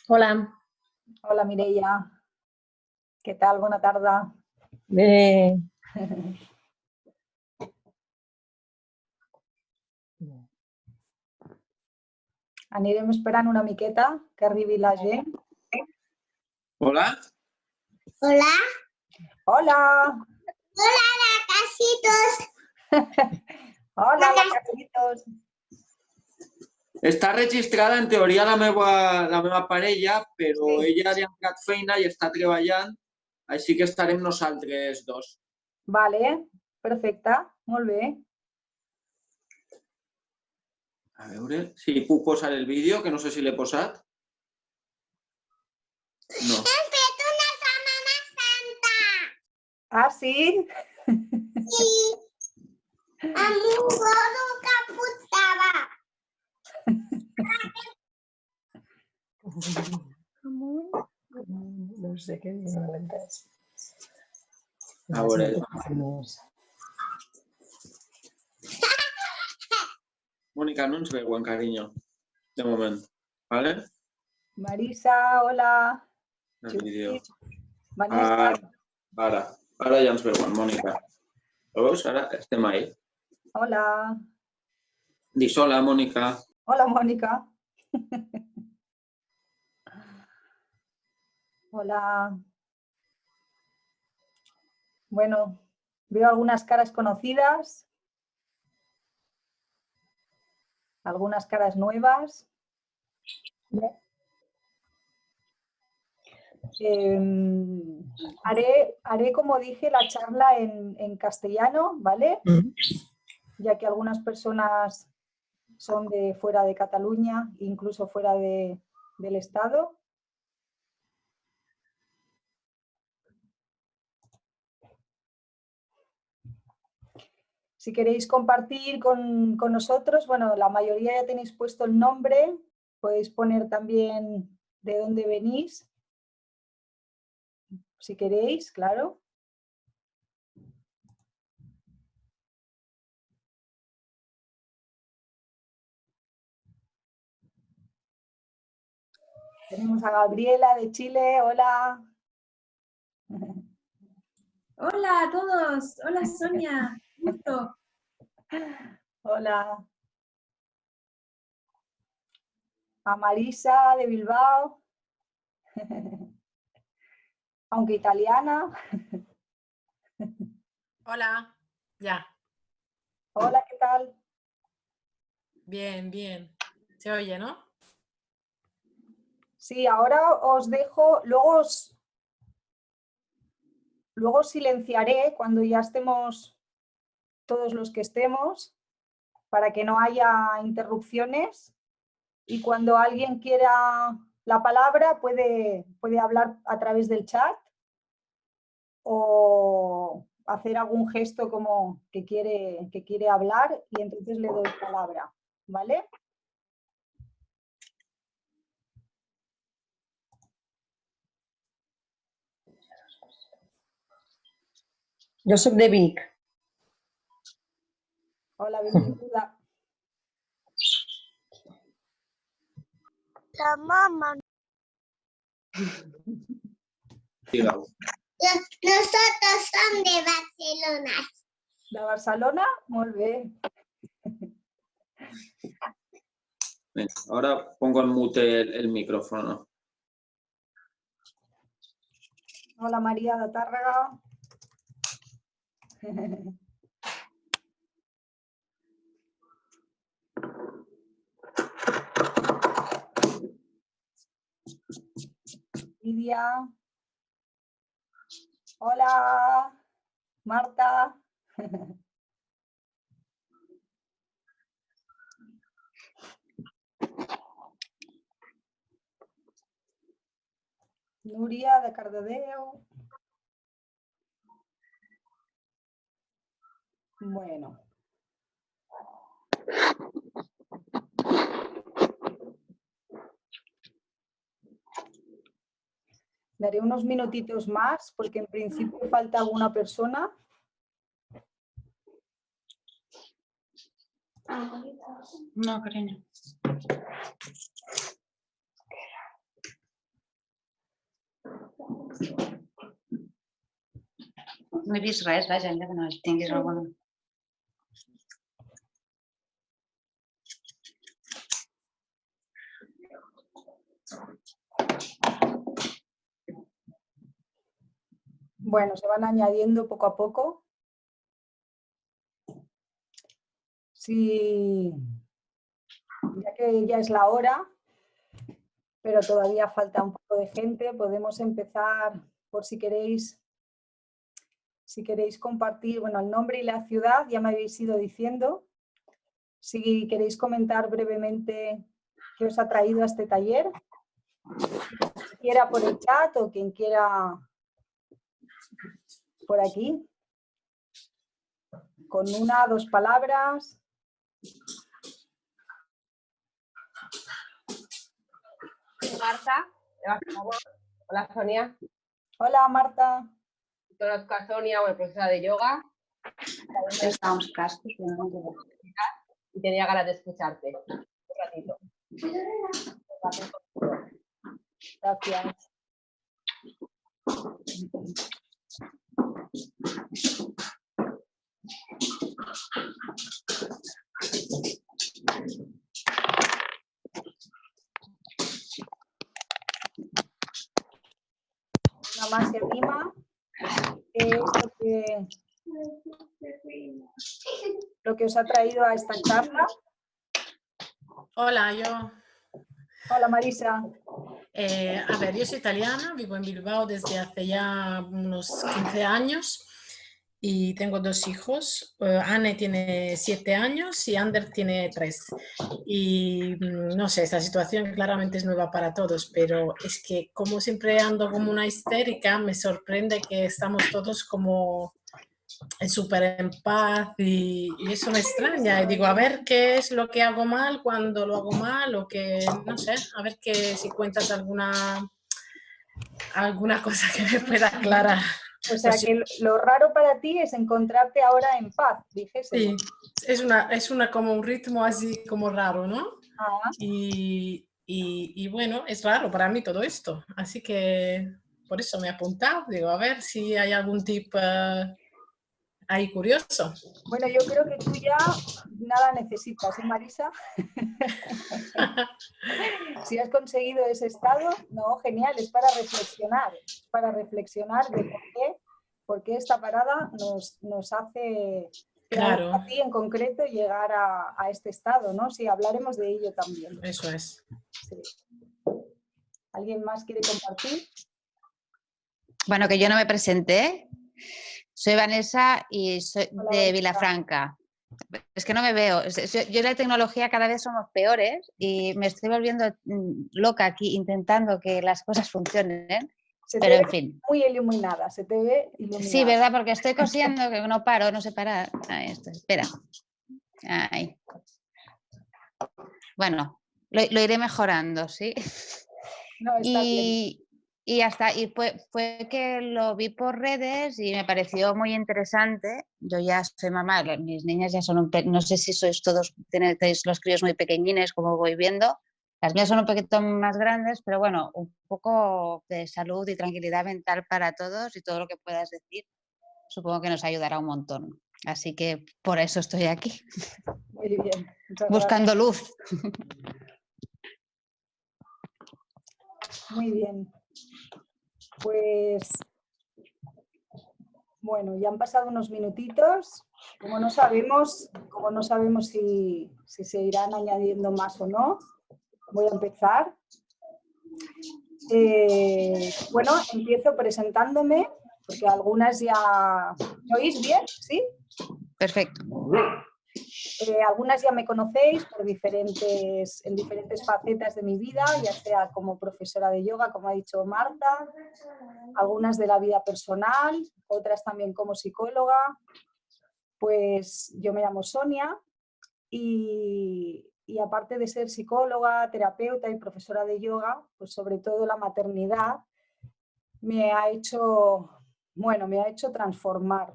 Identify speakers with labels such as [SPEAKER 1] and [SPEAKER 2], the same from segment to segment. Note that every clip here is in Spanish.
[SPEAKER 1] Hola.
[SPEAKER 2] Hola, Mireia. ¿Qué tal? Bona tarda.
[SPEAKER 1] Bé.
[SPEAKER 2] Anirem esperant una miqueta que arribi la gent.
[SPEAKER 3] Hola.
[SPEAKER 4] Hola.
[SPEAKER 2] Hola.
[SPEAKER 4] Hola, lacasitos.
[SPEAKER 2] Hola, lacasitos.
[SPEAKER 3] Està registrada en teoria la meva parella, però ella li ha entrat feina i està treballant, així que estarem nosaltres dos.
[SPEAKER 2] Vale, perfecte, molt bé.
[SPEAKER 3] A veure si puc posar el vídeo, que no sé si l'he posat. No.
[SPEAKER 4] Hem fet una Setmana Santa.
[SPEAKER 2] Ah, sí?
[SPEAKER 4] Sí. Amb un gorro que portava.
[SPEAKER 1] No sé què dir, no l'he entès.
[SPEAKER 3] A veure. Mónica, no ens veuen, carinyo, de moment. ¿Vale?
[SPEAKER 2] Marisa, hola.
[SPEAKER 3] El vídeo.
[SPEAKER 2] Vanessa.
[SPEAKER 3] Ara ja ens veuen, Mònica. Veus? Ara estem ahí.
[SPEAKER 2] Hola.
[SPEAKER 3] Dis hola, Mònica.
[SPEAKER 2] Hola, Mónica. Hola. Bueno, veo algunas caras conocidas, algunas caras nuevas. Haré, como dije, la charla en castellano, ¿vale? Ya que algunas personas son de fuera de Cataluña, incluso fuera del estado. Si queréis compartir con nosotros, bueno, la mayoría ya tenéis puesto el nombre, podéis poner también de dónde venís, si queréis, claro. Tenemos a Gabriela de Chile, hola.
[SPEAKER 5] Hola a todos, hola Sonia, gusto.
[SPEAKER 2] Hola. A Marisa de Bilbao, aunque italiana.
[SPEAKER 6] Hola, ya.
[SPEAKER 2] Hola, ¿qué tal?
[SPEAKER 6] Bien, bien. Se oye, ¿no?
[SPEAKER 2] Sí, ahora os dejo, luego silenciaré cuando ya estemos todos los que estemos, para que no haya interrupciones, y cuando alguien quiera la palabra puede hablar a través del chat o hacer algún gesto como que quiere hablar, y entonces le doy palabra, ¿vale?
[SPEAKER 1] Jo soc de Vic.
[SPEAKER 2] Hola, benvinguda.
[SPEAKER 4] La mamá. Nosotros somos de Barcelona.
[SPEAKER 2] De Barcelona, molt bé.
[SPEAKER 3] Venga, ahora pongo en mute el micrófono.
[SPEAKER 2] Hola, María de Tàrrega. Lidia. Hola, Marta. Núria de Cardedeu. Bueno. Daré unos minutitos más porque en principio falta alguna persona.
[SPEAKER 7] No, cariño. No he vist res, vaja, enllà que no tinguis alguna.
[SPEAKER 2] Bueno, se van añadiendo poco a poco. Sí, ya que ya es la hora, pero todavía falta un poco de gente, podemos empezar por si queréis compartir, bueno, el nombre y la ciudad, ya me habéis ido diciendo. Si queréis comentar brevemente qué os ha traído a este taller, quien quiera por el chat o quien quiera por aquí, con 1 o 2 palabras.
[SPEAKER 8] Marta, de Barcelona. Hola Sonia,
[SPEAKER 2] Hola Marta.
[SPEAKER 8] conozco a Sonia, bueno, profesora de yoga,
[SPEAKER 7] Està uns cascos.
[SPEAKER 8] y tenía ganas de escucharte un ratito.
[SPEAKER 2] Gracias. Una más se anima. ¿Qué es lo que os ha traído a esta charla?
[SPEAKER 6] Hola, yo.
[SPEAKER 2] Hola Marisa.
[SPEAKER 6] A ver, yo soy italiana, vivo en Bilbao desde hace ya unos 15 años y tengo 2 hijos. Anne tiene 7 años y Ander tiene 3. Y no sé, esta situación claramente es nueva para todos, pero es que como siempre ando como una histérica, me sorprende que estamos todos como súper en paz y eso me extraña. Y digo, a ver qué es lo que hago mal cuando lo hago mal o que, no sé, a ver si cuentas alguna cosa que me pueda aclarar.
[SPEAKER 2] O sea que lo raro para ti es encontrarte ahora en paz, dijésemos.
[SPEAKER 6] Sí, es una como un ritmo así como raro, ¿no?
[SPEAKER 2] Ah,
[SPEAKER 6] Y bueno, es raro para mí todo esto, así que por eso me he apuntado, digo, a ver si hay algún tip ahí curioso.
[SPEAKER 2] bueno, yo creo que tú ya nada necesitas, ¿eh, Marisa? Si has conseguido ese estado, no, genial, es para reflexionar de por qué esta parada nos hace,
[SPEAKER 6] Claro,
[SPEAKER 2] a ti en concreto, llegar a este estado, ¿no? Sí, hablaremos de ello también.
[SPEAKER 6] eso es.
[SPEAKER 2] Sí. ¿Alguien más quiere compartir?
[SPEAKER 7] Bueno, que yo no me presenté. Soy Vanessa y soy
[SPEAKER 2] Hola,
[SPEAKER 7] de
[SPEAKER 2] Vanessa.
[SPEAKER 7] Vilafranca. Es que no me veo. Yo en la tecnología cada vez somos peores y me estoy volviendo loca aquí intentando que las cosas funcionen.
[SPEAKER 2] Se
[SPEAKER 7] Pero
[SPEAKER 2] te
[SPEAKER 7] en
[SPEAKER 2] ve
[SPEAKER 7] fin.
[SPEAKER 2] muy iluminada, se te ve iluminada.
[SPEAKER 7] Sí, ¿verdad? Porque estoy cosiendo, que no paro, no sé parar. Ahí está, espera. Ahí. Bueno, lo iré mejorando, ¿sí?
[SPEAKER 2] No, está bien.
[SPEAKER 7] Y hasta y fue que lo vi por redes y me pareció muy interesante. Yo ya soy mamá, mis niñas ya son no sé si sois todos, tenéis los críos muy pequeñines, como voy viendo. Las mías son un poquito más grandes, pero bueno, un poco de salud y tranquilidad mental para todos y todo lo que puedas decir, supongo que nos ayudará un montón. Así que por eso estoy aquí,
[SPEAKER 2] Muy bien. Muchas
[SPEAKER 7] buscando luz.
[SPEAKER 2] Muy bien. Pues, bueno, ya han pasado unos minutitos. Como no sabemos si se irán añadiendo más o no, voy a empezar. Bueno, empiezo presentándome, porque algunas ya... ¿Me oís bien? ¿Sí?
[SPEAKER 7] Perfecto.
[SPEAKER 2] Algunas ya me conocéis en diferentes facetas de mi vida, ya sea como profesora de yoga, como ha dicho Marta, algunas de la vida personal, otras también como psicóloga. Pues yo me llamo Sonia y aparte de ser psicóloga, terapeuta y profesora de yoga, pues sobre todo la maternidad me ha hecho, bueno, me ha hecho transformar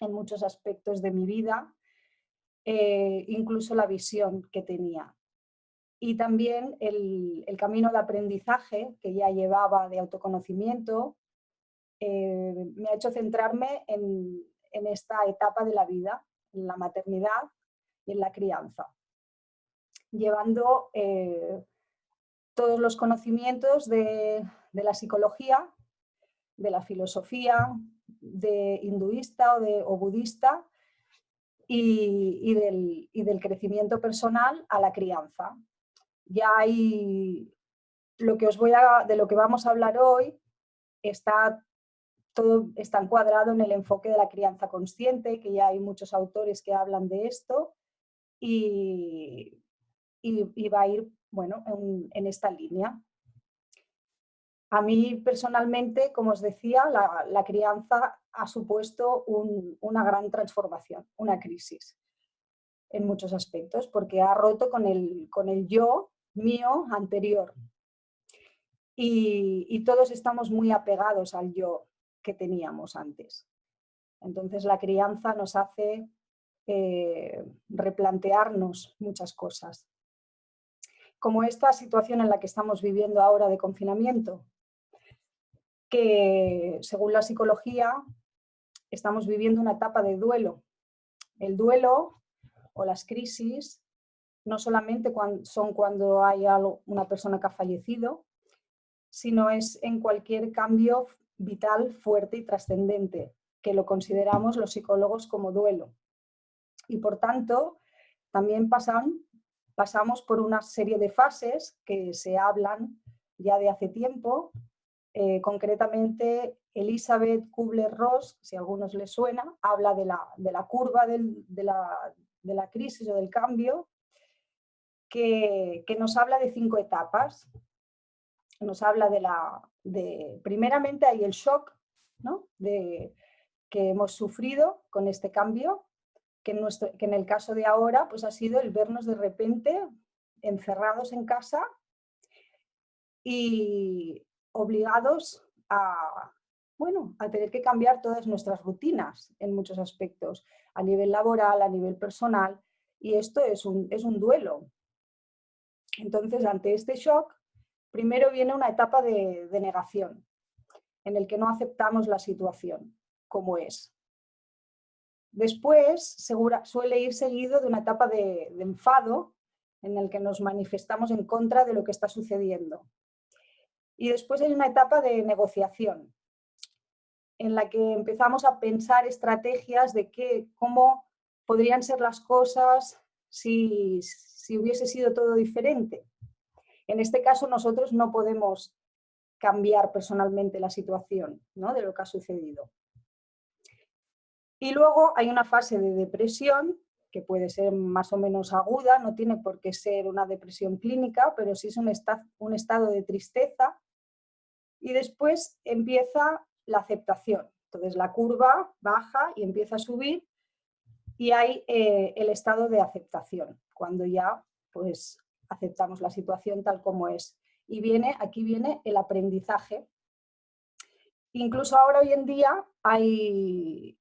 [SPEAKER 2] en muchos aspectos de mi vida, incluso la visión que tenía. Y también el camino de aprendizaje que ya llevaba de autoconocimiento me ha hecho centrarme en esta etapa de la vida, en la maternidad y en la crianza, llevando todos los conocimientos de la psicología, de la filosofía, de hinduista o budista y del crecimiento personal a la crianza. Ya hay de lo que vamos a hablar hoy todo está encuadrado en el enfoque de la crianza consciente, que ya hay muchos autores que hablan de esto y va a ir, bueno, en esta línea. A mí personalmente, como os decía, la crianza ha supuesto una gran transformación, una crisis en muchos aspectos, porque ha roto con el yo mío anterior. Y todos estamos muy apegados al yo que teníamos antes. Entonces la crianza nos hace replantearnos muchas cosas. Como esta situación en la que estamos viviendo ahora de confinamiento, que según la psicología estamos viviendo una etapa de duelo. El duelo o las crisis no solamente son cuando hay una persona que ha fallecido, sino es en cualquier cambio vital fuerte y trascendente, que lo consideramos los psicólogos como duelo. Y por tanto, también pasamos por una serie de fases que se hablan ya de hace tiempo. Concretamente, Elizabeth Kubler-Ross, si a algunos les suena, habla de la curva de la crisis o del cambio, que nos habla de 5 etapas. Nos habla primeramente hay el shock, ¿no?, que hemos sufrido con este cambio, que en el caso de ahora pues ha sido el vernos de repente encerrados en casa y obligados a tener que cambiar todas nuestras rutinas en muchos aspectos, a nivel laboral, a nivel personal, y esto es un duelo. Entonces, ante este shock, primero viene una etapa de negación, en el que no aceptamos la situación como es. Después suele ir seguido de una etapa de enfado, en el que nos manifestamos en contra de lo que está sucediendo. Y después hay una etapa de negociación, en la que empezamos a pensar estrategias de cómo podrían ser las cosas si hubiese sido todo diferente. En este caso nosotros no podemos cambiar personalmente la situación, ¿no?, de lo que ha sucedido. Y luego hay una fase de depresión, que puede ser más o menos aguda, no tiene por qué ser una depresión clínica, pero sí es un estado de tristeza. Y después empieza la aceptación. Entonces la curva baja y empieza a subir y hay el estado de aceptación, cuando ya pues aceptamos la situación tal como es. Y aquí viene el aprendizaje. Incluso ahora hoy en día hay,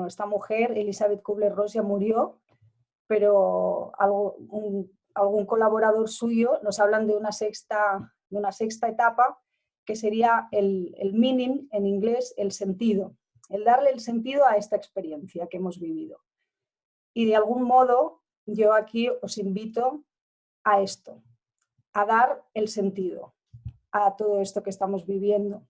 [SPEAKER 2] esta mujer, Elizabeth Kubler-Ross, ya murió, pero algún colaborador suyo nos hablan de una sexta etapa, que sería el meaning en inglés, el sentido, el darle el sentido a esta experiencia que hemos vivido. Y de algún modo yo aquí os invito a esto, a dar el sentido a todo esto que estamos viviendo.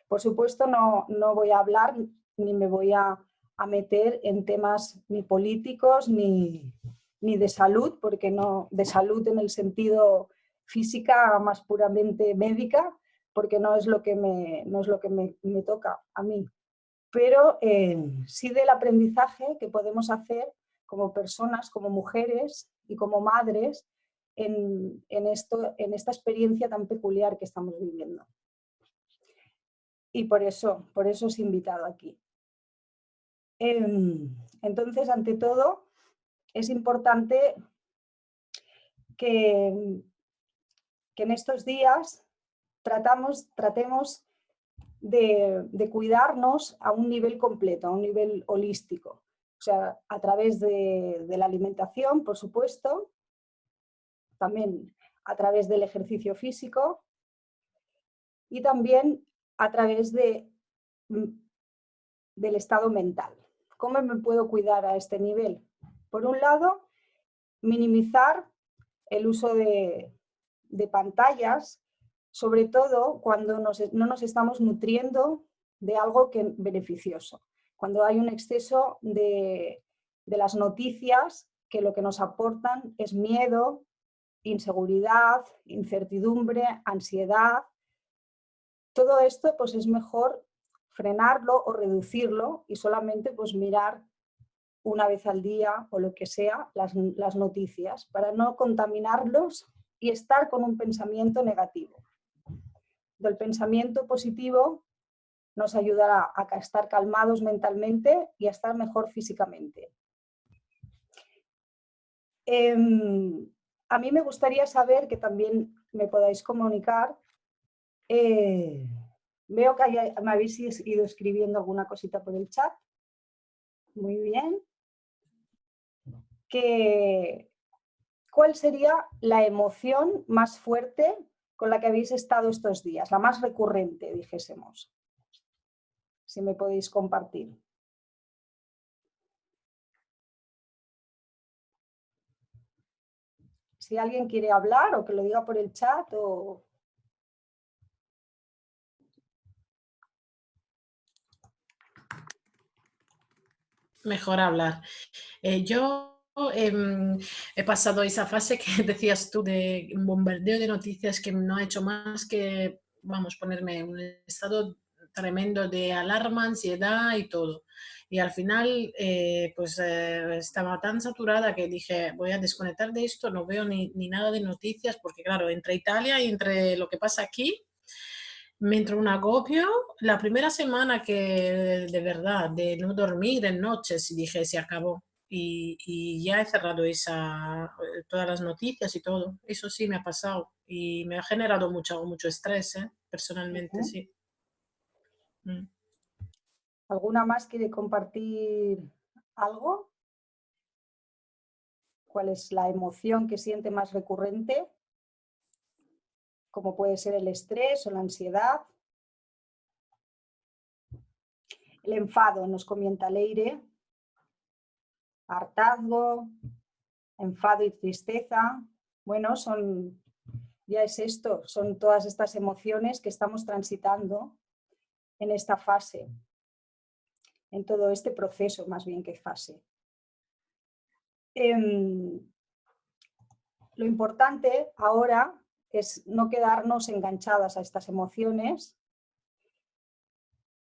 [SPEAKER 2] Por supuesto no voy a hablar ni me voy a meter en temas ni políticos ni de salud, porque no de salud en el sentido física más puramente médica, porque no es lo que me toca a mí. Pero sí del aprendizaje que podemos hacer como personas, como mujeres y como madres en esta experiencia tan peculiar que estamos viviendo. Y por eso os he invitado aquí. Entonces, ante todo, es importante que en estos días tratemos de cuidarnos a un nivel completo, a un nivel holístico. O sea, a través de la alimentación, por supuesto, también a través del ejercicio físico y también a través del estado mental. ¿Cómo me puedo cuidar a este nivel? Por un lado, minimizar el uso de pantallas, sobre todo cuando no nos estamos nutriendo de algo beneficioso. Cuando hay un exceso de las noticias que lo que nos aportan es miedo, inseguridad, incertidumbre, ansiedad. Todo esto pues es mejor frenarlo o reducirlo y solamente pues mirar una vez al día o lo que sea las noticias para no contaminarlos y estar con un pensamiento negativo. El pensamiento positivo nos ayudará a estar calmados mentalmente y a estar mejor físicamente. A mí me gustaría saber, que también me podáis comunicar, veo que me habéis ido escribiendo alguna cosita por el chat. Muy bien. ¿Cuál sería la emoción más fuerte con la que habéis estado estos días? La más recurrente, dijésemos. Si me podéis compartir. Si alguien quiere hablar o que lo diga por el chat o...
[SPEAKER 6] Mejor hablar. Yo he pasado esa fase que decías tú de un bombardeo de noticias que no ha hecho más que, vamos, ponerme en un estado tremendo de alarma, ansiedad y todo. Y al final, estaba tan saturada que dije, voy a desconectar de esto, no veo ni nada de noticias, porque claro, entre Italia y entre lo que pasa aquí, me entró un agobio. La primera semana que de verdad, de no dormir en noches, y dije, se acabó. Y ya he cerrado todas las noticias y todo. Eso sí me ha pasado y me ha generado mucho estrés, personalmente, sí.
[SPEAKER 2] ¿Alguna más quiere compartir algo? ¿Cuál es la emoción que siente más recurrente? Como puede ser el estrés o la ansiedad. El enfado, nos comenta Leire. Hartazgo, enfado y tristeza. Bueno, ya es esto, son todas estas emociones que estamos transitando en esta fase, en todo este proceso, más bien que fase. Lo importante ahora es no quedarnos enganchadas a estas emociones,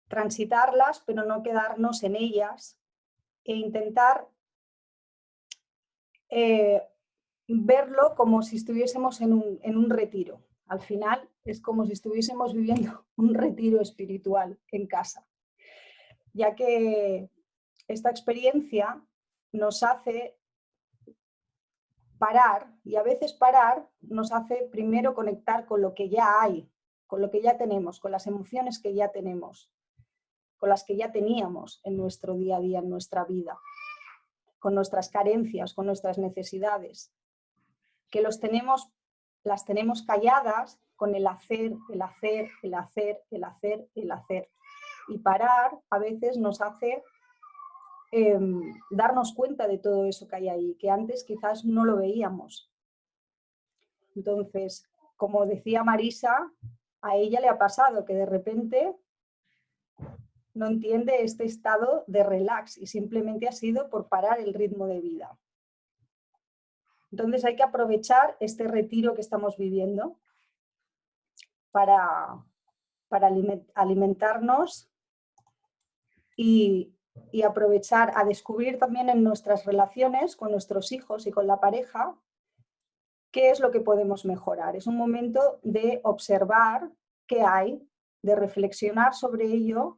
[SPEAKER 2] transitarlas, pero no quedarnos en ellas e intentar verlo como si estuviésemos en un retiro. Al final es como si estuviésemos viviendo un retiro espiritual en casa, ya que esta experiencia nos hace parar, y a veces parar nos hace primero conectar con lo que ya hay, con lo que ya tenemos, con las emociones que ya tenemos, con las que ya teníamos en nuestro día a día, en nuestra vida, con nuestras carencias, con nuestras necesidades, que las tenemos calladas con el hacer, el hacer, el hacer, el hacer, el hacer. Y parar a veces nos hace darnos cuenta de todo eso que hay ahí, que antes quizás no lo veíamos. Entonces, como decía Marisa, a ella le ha pasado que de repente no entiende este estado de relax y simplemente ha sido por parar el ritmo de vida. Entonces hay que aprovechar este retiro que estamos viviendo para alimentarnos y aprovechar a descubrir también en nuestras relaciones con nuestros hijos y con la pareja qué es lo que podemos mejorar. Es un momento de observar qué hay, de reflexionar sobre ello,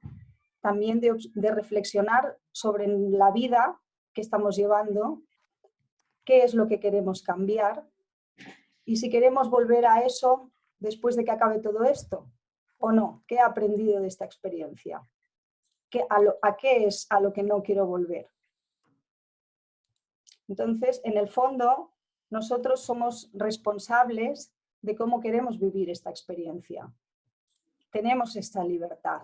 [SPEAKER 2] también de reflexionar sobre la vida que estamos llevando, qué es lo que queremos cambiar y si queremos volver a eso después de que acabe todo esto o no? ¿Qué he aprendido de esta experiencia? ¿A qué es a lo que no quiero volver? Entonces, en el fondo, nosotros somos responsables de cómo queremos vivir esta experiencia. Tenemos esta libertad.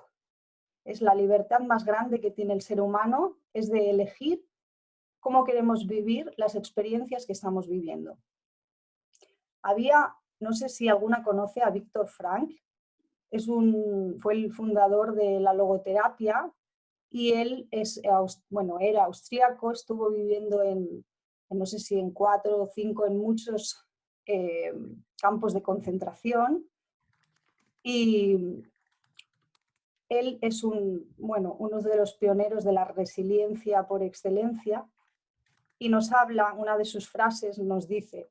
[SPEAKER 2] Es la libertad más grande que tiene el ser humano, es de elegir cómo queremos vivir las experiencias que estamos viviendo. No sé si alguna conoce a Viktor Frankl, fue el fundador de la logoterapia y él era austríaco, estuvo viviendo no sé si en 4 o 5, en muchos campos de concentración, y él es uno de los pioneros de la resiliencia por excelencia, y nos habla, una de sus frases nos dice: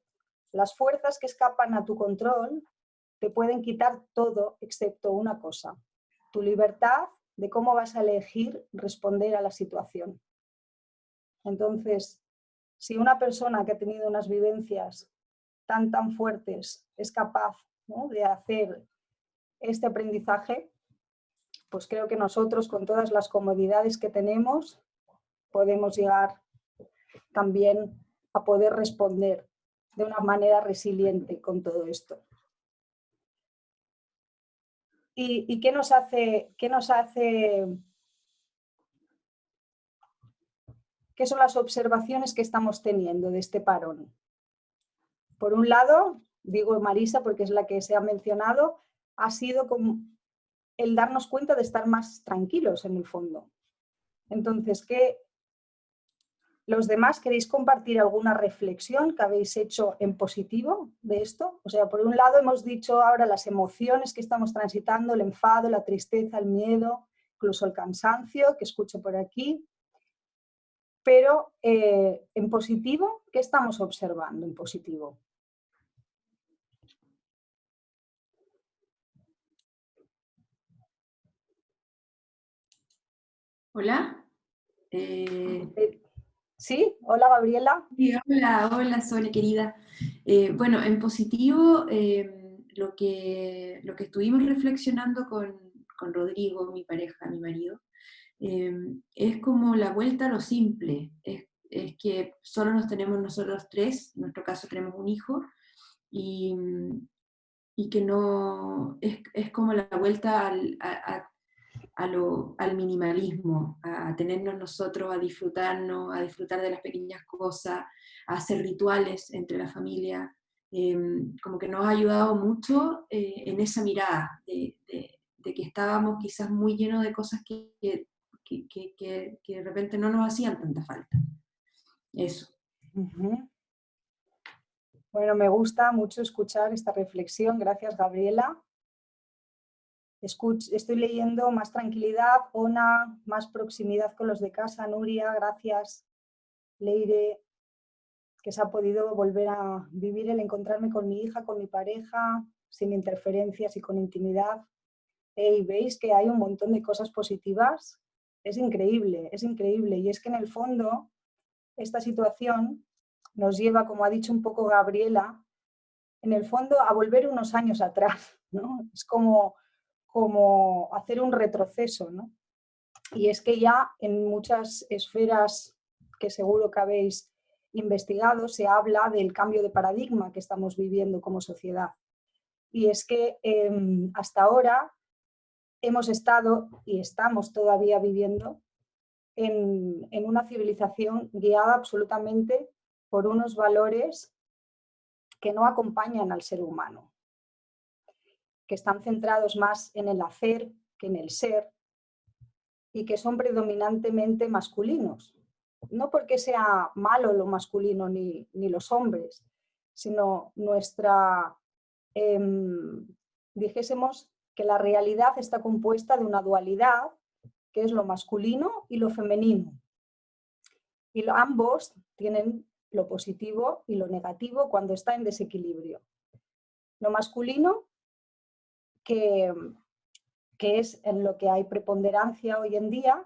[SPEAKER 2] las fuerzas que escapan a tu control te pueden quitar todo excepto una cosa, tu libertad de cómo vas a elegir responder a la situación. Entonces, si una persona que ha tenido unas vivencias tan fuertes es capaz, ¿no?, de hacer este aprendizaje, pues creo que nosotros, con todas las comodidades que tenemos, podemos llegar también a poder responder de una manera resiliente con todo esto. ¿Y qué nos hace? ¿Qué son las observaciones que estamos teniendo de este parón? Por un lado, digo Marisa porque es la que se ha mencionado, ha sido como el darnos cuenta de estar más tranquilos en el fondo. Entonces, ¿los demás queréis compartir alguna reflexión que habéis hecho en positivo de esto? O sea, por un lado hemos dicho ahora las emociones que estamos transitando, el enfado, la tristeza, el miedo, incluso el cansancio, que escucho por aquí. Pero en positivo, ¿qué estamos observando en positivo?
[SPEAKER 5] Hola.
[SPEAKER 2] ¿Sí? Hola, Gabriela.
[SPEAKER 5] Sí, hola Sonia, querida. Bueno, en positivo, lo que estuvimos reflexionando con Rodrigo, mi pareja, mi marido, es como la vuelta a lo simple. Es que solo nos tenemos nosotros 3, en nuestro caso tenemos un hijo, y que no, es como la vuelta al minimalismo, a tenernos nosotros, a disfrutarnos, a disfrutar de las pequeñas cosas, a hacer rituales entre la familia, como que nos ha ayudado mucho en esa mirada de que estábamos quizás muy llenos de cosas que de repente no nos hacían tanta falta. Eso.
[SPEAKER 2] Bueno, me gusta mucho escuchar esta reflexión. Gracias, Gabriela. Estoy leyendo más tranquilidad, Ona, más proximidad con los de casa, Nuria, gracias, Leire, que se ha podido volver a vivir el encontrarme con mi hija, con mi pareja, sin interferencias y con intimidad. Y veis que hay un montón de cosas positivas. Es increíble, y es que en el fondo esta situación nos lleva, como ha dicho un poco Gabriela, en el fondo a volver unos años atrás, ¿no? Es como hacer un retroceso, ¿no? Y es que ya en muchas esferas que seguro que habéis investigado se habla del cambio de paradigma que estamos viviendo como sociedad. Y es que hasta ahora hemos estado y estamos todavía viviendo en una civilización guiada absolutamente por unos valores que no acompañan al ser humano, que están centrados más en el hacer que en el ser y que son predominantemente masculinos. No porque sea malo lo masculino ni los hombres, sino dijésemos que la realidad está compuesta de una dualidad, que es lo masculino y lo femenino. Y ambos tienen lo positivo y lo negativo cuando está en desequilibrio. Lo masculino, que es en lo que hay preponderancia hoy en día,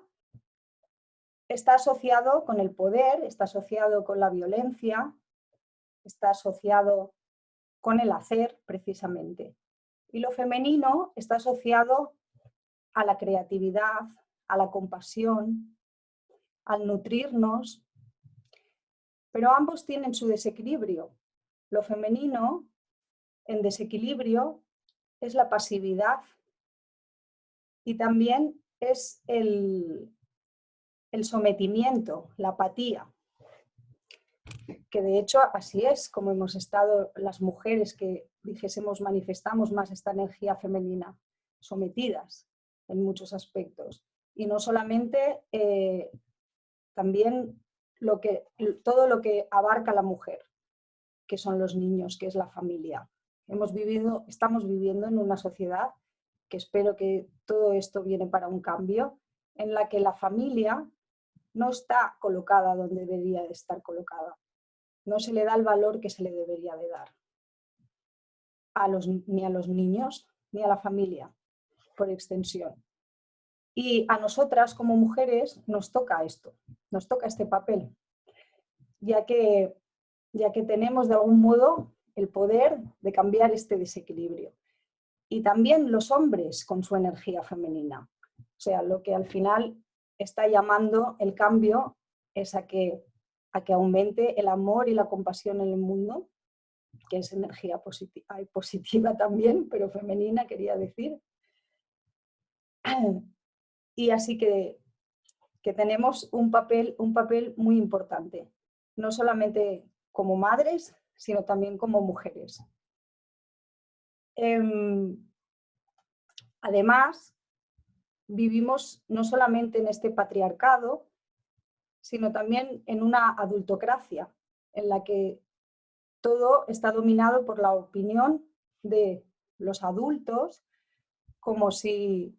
[SPEAKER 2] está asociado con el poder, está asociado con la violencia, está asociado con el hacer, precisamente. Y lo femenino está asociado a la creatividad, a la compasión, al nutrirnos, pero ambos tienen su desequilibrio. Lo femenino en desequilibrio es la pasividad y también es el sometimiento, la apatía, que de hecho así es como hemos estado las mujeres que dijésemos manifestamos más esta energía femenina, sometidas en muchos aspectos. Y no solamente, también todo lo que abarca la mujer, que son los niños, que es la familia. Estamos viviendo en una sociedad que espero que todo esto viene para un cambio, en la que la familia no está colocada donde debería de estar colocada. No se le da el valor que se le debería de dar ni a los niños ni a la familia, por extensión. Y a nosotras como mujeres nos toca esto, nos toca este papel, ya que tenemos de algún modo el poder de cambiar este desequilibrio. Y también los hombres con su energía femenina. O sea, lo que al final está llamando el cambio es a que aumente el amor y la compasión en el mundo, que es energía positiva también, pero femenina quería decir. Y así que tenemos un papel muy importante, no solamente como madres, sino también como mujeres. Además, vivimos no solamente en este patriarcado, sino también en una adultocracia, en la que todo está dominado por la opinión de los adultos, como si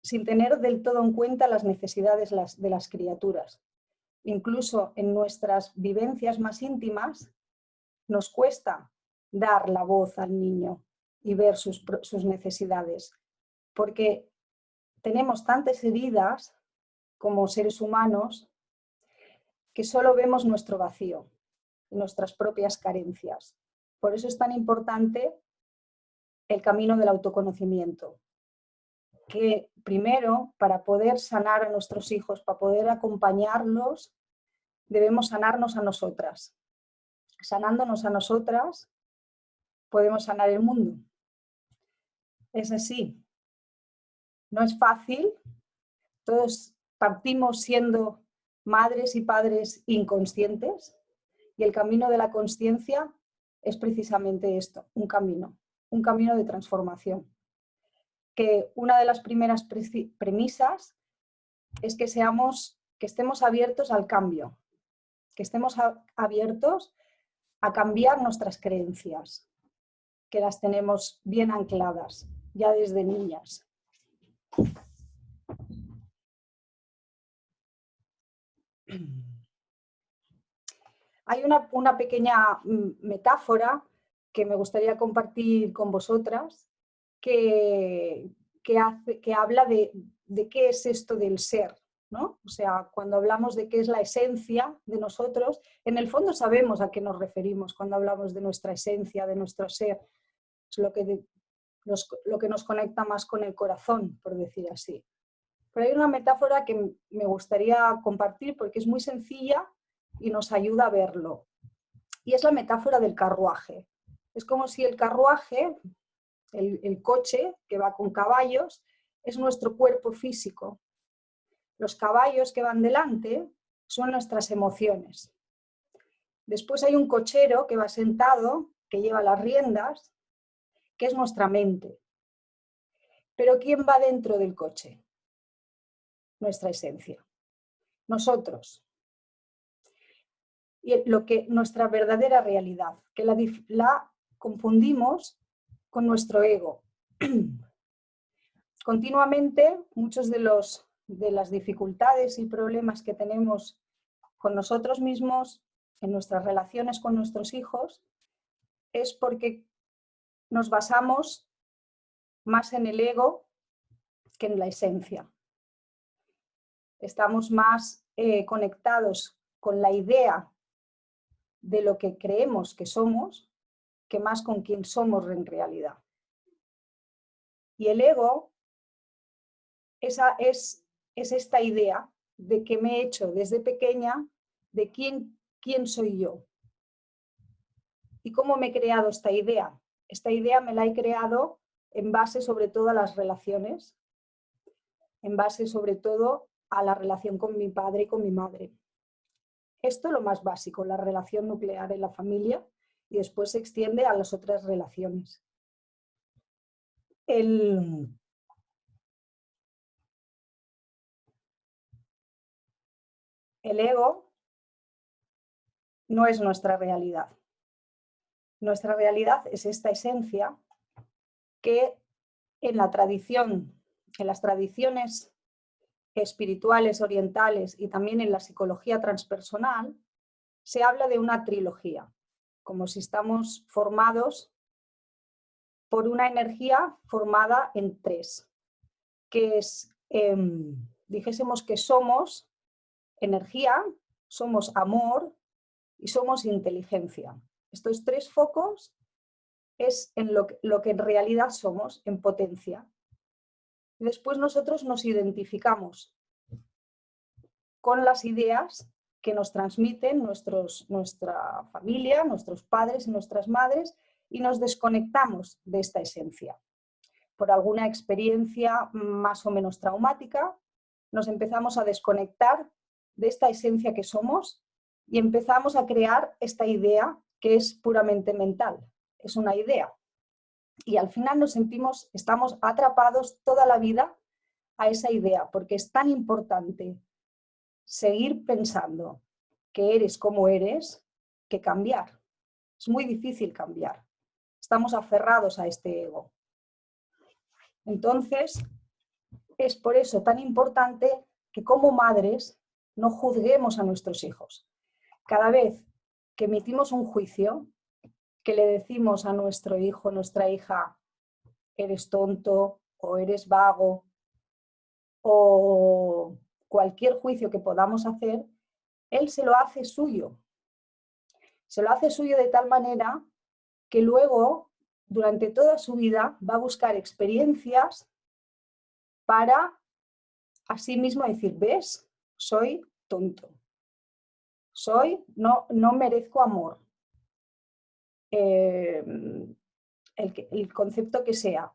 [SPEAKER 2] sin tener del todo en cuenta las necesidades de las criaturas. Incluso en nuestras vivencias más íntimas nos cuesta dar la voz al niño y ver sus necesidades, porque tenemos tantas heridas como seres humanos que solo vemos nuestro vacío, nuestras propias carencias. Por eso es tan importante el camino del autoconocimiento, que primero, para poder sanar a nuestros hijos, para poder acompañarlos, debemos sanarnos a nosotras. Sanándonos a nosotras, podemos sanar el mundo. Es así. No es fácil. Todos partimos siendo madres y padres inconscientes, y el camino de la consciencia es precisamente esto, un camino de transformación. Que una de las primeras premisas es que estemos abiertos al cambio, que estemos abiertos a cambiar nuestras creencias, que las tenemos bien ancladas ya desde niñas. Hay una pequeña metáfora que me gustaría compartir con vosotras, que habla de qué es esto del ser, ¿no? O sea, cuando hablamos de qué es la esencia de nosotros, en el fondo sabemos a qué nos referimos cuando hablamos de nuestra esencia, de nuestro ser. Es lo que nos conecta más con el corazón, por decir así. Pero hay una metáfora que me gustaría compartir porque es muy sencilla y nos ayuda a verlo. Y es la metáfora del carruaje. Es como si el carruaje, el coche que va con caballos, es nuestro cuerpo físico. Los caballos que van delante son nuestras emociones. Después hay un cochero que va sentado, que lleva las riendas, que es nuestra mente. Pero ¿quién va dentro del coche? Nuestra esencia. Nosotros. Y nuestra verdadera realidad, que la confundimos con nuestro ego. Continuamente, muchos de las dificultades y problemas que tenemos con nosotros mismos, en nuestras relaciones con nuestros hijos, es porque nos basamos más en el ego que en la esencia. Estamos más conectados con la idea de lo que creemos que somos, que más con quién somos en realidad. Y el ego esa es esta idea de que me he hecho desde pequeña de quién soy yo. ¿Y cómo me he creado esta idea? Esta idea me la he creado en base sobre todo a las relaciones, en base sobre todo a la relación con mi padre y con mi madre. Esto es lo más básico, la relación nuclear en la familia, y después se extiende a las otras relaciones. El ego no es nuestra realidad. Nuestra realidad es esta esencia que en la tradición, en las tradiciones espirituales orientales y también en la psicología transpersonal, se habla de una trilogía, como si estamos formados por una energía formada en tres, que es, dijésemos que somos energía, somos amor y somos inteligencia. Estos tres focos es en lo que en realidad somos, en potencia. Después nosotros nos identificamos con las ideas que nos transmiten nuestra familia, nuestros padres y nuestras madres, y nos desconectamos de esta esencia. Por alguna experiencia más o menos traumática, nos empezamos a desconectar de esta esencia que somos y empezamos a crear esta idea que es puramente mental. Es una idea. Y al final estamos atrapados toda la vida a esa idea, porque es tan importante seguir pensando que eres como eres que cambiar. Es muy difícil cambiar. Estamos aferrados a este ego. Entonces, es por eso tan importante que como madres no juzguemos a nuestros hijos. Cada vez que emitimos un juicio, que le decimos a nuestro hijo, nuestra hija, eres tonto o eres vago, o cualquier juicio que podamos hacer, él se lo hace suyo. Se lo hace suyo de tal manera que luego, durante toda su vida, va a buscar experiencias para así mismo decir, ¿ves? Soy tonto. No merezco amor. El concepto que sea.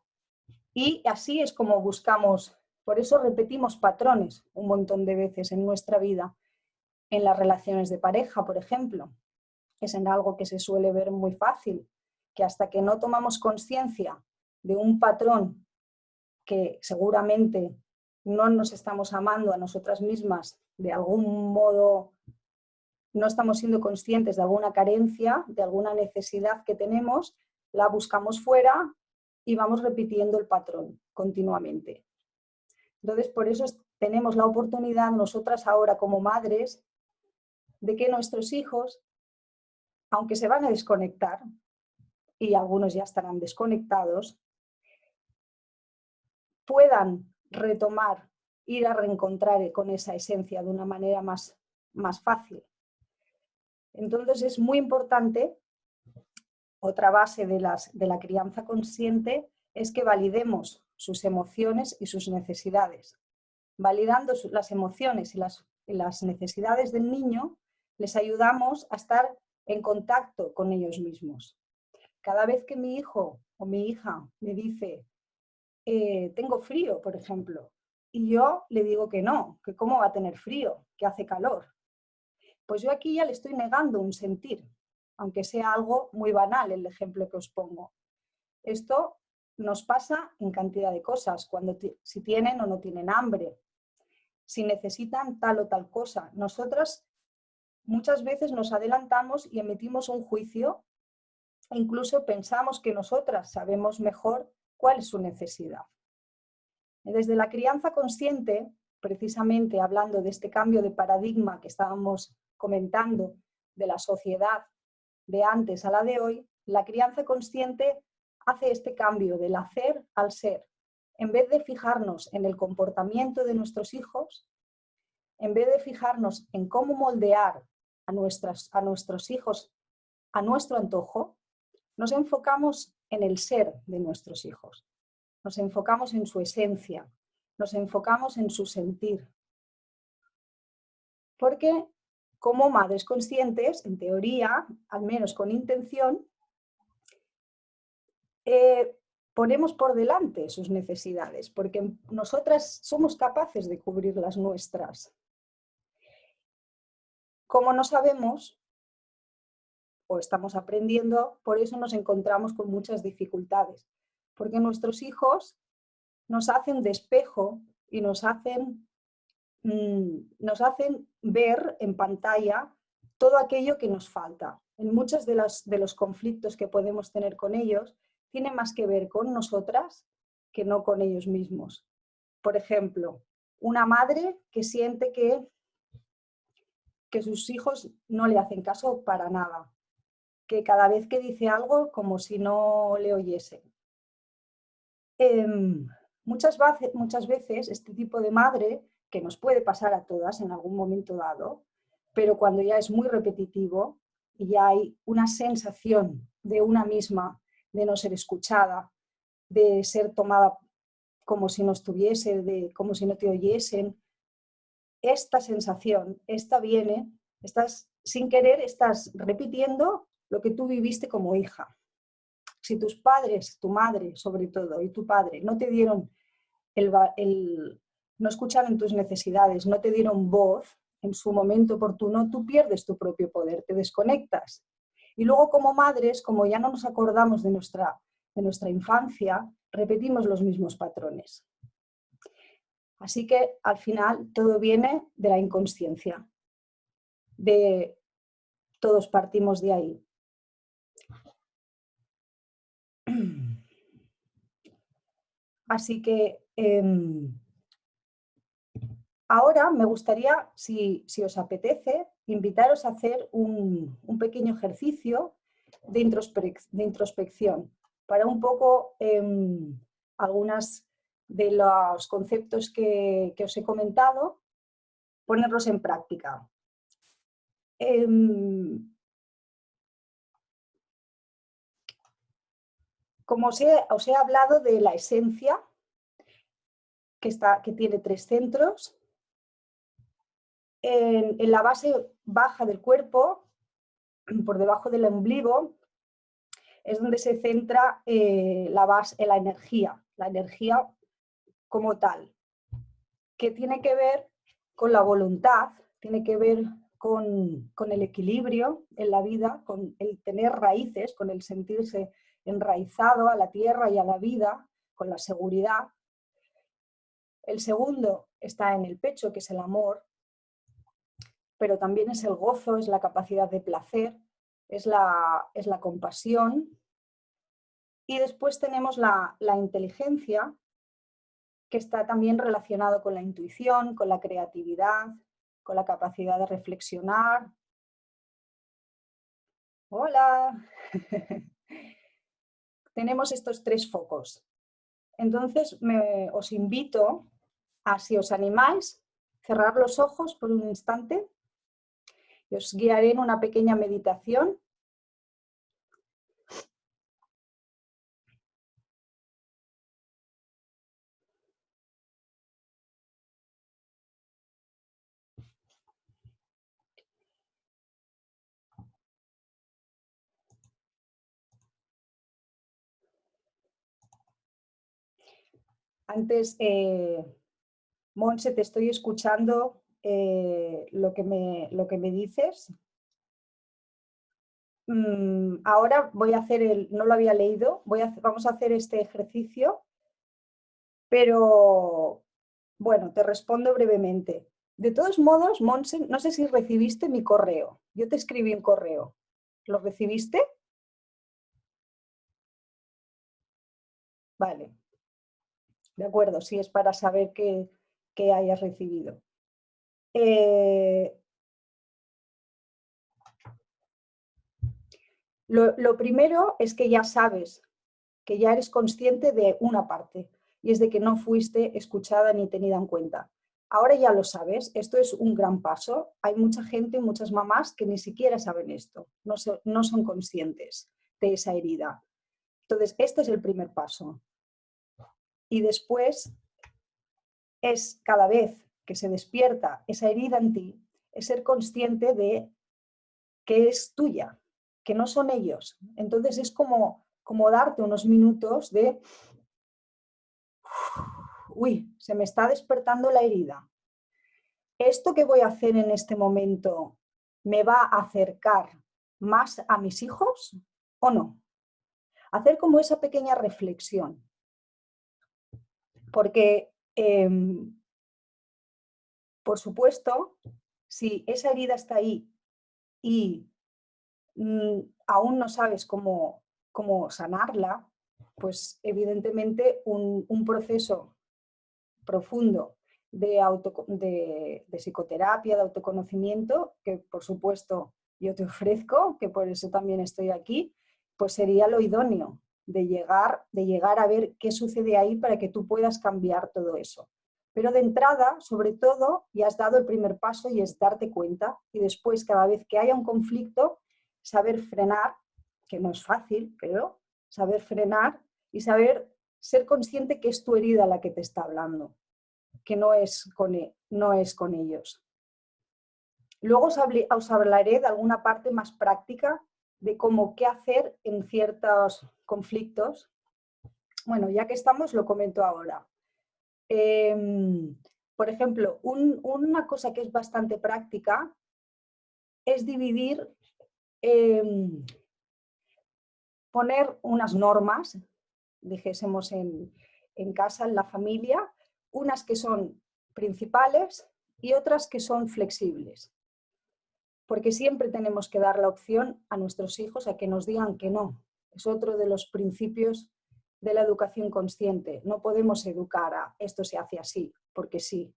[SPEAKER 2] Y así es como buscamos, por eso repetimos patrones un montón de veces en nuestra vida, en las relaciones de pareja, por ejemplo. Es en algo que se suele ver muy fácil, que hasta que no tomamos conciencia de un patrón que seguramente no nos estamos amando a nosotras mismas, de algún modo no estamos siendo conscientes de alguna carencia, de alguna necesidad que tenemos, la buscamos fuera y vamos repitiendo el patrón continuamente. Entonces, por eso tenemos la oportunidad nosotras ahora como madres de que nuestros hijos, aunque se van a desconectar, y algunos ya estarán desconectados, puedan retomar, ir a reencontrar con esa esencia de una manera más fácil. Entonces es muy importante, otra base de la crianza consciente, es que validemos sus emociones y sus necesidades. Validando las emociones y las necesidades del niño, les ayudamos a estar en contacto con ellos mismos. Cada vez que mi hijo o mi hija me dice, tengo frío, por ejemplo, y yo le digo que no, que cómo va a tener frío, que hace calor. Pues yo aquí ya le estoy negando un sentir, aunque sea algo muy banal el ejemplo que os pongo. Esto nos pasa en cantidad de cosas, si tienen o no tienen hambre, si necesitan tal o tal cosa. Nosotras muchas veces nos adelantamos y emitimos un juicio, e incluso pensamos que nosotras sabemos mejor cuál es su necesidad. Desde la crianza consciente, precisamente hablando de este cambio de paradigma que estábamos comentando de la sociedad de antes a la de hoy, la crianza consciente hace este cambio del hacer al ser. En vez de fijarnos en el comportamiento de nuestros hijos, en vez de fijarnos en cómo moldear a nuestros hijos a nuestro antojo, nos enfocamos en el ser de nuestros hijos. nos enfocamos en su esencia, nos enfocamos en su sentir. Porque como madres conscientes, en teoría, al menos con intención, ponemos por delante sus necesidades, porque nosotras somos capaces de cubrir las nuestras. Como no sabemos, o estamos aprendiendo, por eso nos encontramos con muchas dificultades, porque nuestros hijos nos hacen de espejo y nos hacen ver en pantalla todo aquello que nos falta. En muchos de los conflictos que podemos tener con ellos, tiene más que ver con nosotras que no con ellos mismos. Por ejemplo, una madre que siente que sus hijos no le hacen caso para nada, que cada vez que dice algo como si no le oyesen. Muchas veces este tipo de madre, que nos puede pasar a todas en algún momento dado, pero cuando ya es muy repetitivo y ya hay una sensación de una misma de no ser escuchada, de ser tomada como si no estuviese, como si no te oyesen, esta sensación, sin querer, estás repitiendo lo que tú viviste como hija. Si tus padres, tu madre sobre todo, y tu padre no te dieron no escucharon tus necesidades, no te dieron voz en su momento oportuno, tú pierdes tu propio poder, te desconectas. Y luego como madres, como ya no nos acordamos de nuestra infancia, repetimos los mismos patrones. Así que al final todo viene de la inconsciencia. Todos partimos de ahí. Así que ahora me gustaría, si os apetece, invitaros a hacer un pequeño ejercicio de introspección para un poco algunos de los conceptos que os he comentado, ponerlos en práctica. Como os he hablado de la esencia, que tiene 3 centros, en la base baja del cuerpo, por debajo del ombligo, es donde se centra la energía como tal, que tiene que ver con la voluntad, tiene que ver con el equilibrio en la vida, con el tener raíces, con el sentirse enraizado a la tierra y a la vida, con la seguridad. El segundo está en el pecho, que es el amor, pero también es el gozo, es la capacidad de placer, es la compasión. Y después tenemos la inteligencia, que está también relacionado con la intuición, con la creatividad, con la capacidad de reflexionar. ¡Hola! Tenemos estos 3 focos. Entonces os invito a, si os animáis, cerrar los ojos por un instante y os guiaré en una pequeña meditación. Antes, Montse, te estoy escuchando lo que me dices. Ahora voy a hacer no lo había leído, vamos a hacer este ejercicio, pero bueno, te respondo brevemente. De todos modos, Montse, no sé si recibiste mi correo. Yo te escribí un correo. ¿Lo recibiste? Vale. De acuerdo, sí, es para saber que hayas recibido. Lo primero es que ya sabes, que ya eres consciente de una parte, y es de que no fuiste escuchada ni tenida en cuenta. Ahora ya lo sabes, esto es un gran paso. Hay mucha gente, muchas mamás que ni siquiera saben esto, no son conscientes de esa herida. Entonces, este es el primer paso. Y después es cada vez que se despierta esa herida en ti, es ser consciente de que es tuya, que no son ellos. Entonces es como darte unos minutos de, uy, se me está despertando la herida. ¿Esto que voy a hacer en este momento me va a acercar más a mis hijos o no? Hacer como esa pequeña reflexión. Porque, por supuesto, si esa herida está ahí y aún no sabes cómo sanarla, pues evidentemente un proceso profundo de psicoterapia, de autoconocimiento, que por supuesto yo te ofrezco, que por eso también estoy aquí, pues sería lo idóneo de llegar a ver qué sucede ahí para que tú puedas cambiar todo eso. Pero de entrada, sobre todo, ya has dado el primer paso y es darte cuenta, y después cada vez que haya un conflicto, saber frenar, que no es fácil, pero saber frenar y saber ser consciente que es tu herida la que te está hablando, que no es con ellos. Luego os hablaré de alguna parte más práctica de cómo qué hacer en ciertos conflictos. Bueno, ya que estamos, lo comento ahora. Por ejemplo, una cosa que es bastante práctica es dividir, poner unas normas, dijésemos en casa, en la familia, unas que son principales y otras que son flexibles. Porque siempre tenemos que dar la opción a nuestros hijos a que nos digan que no. Es otro de los principios de la educación consciente. No podemos educar a esto se hace así, porque sí.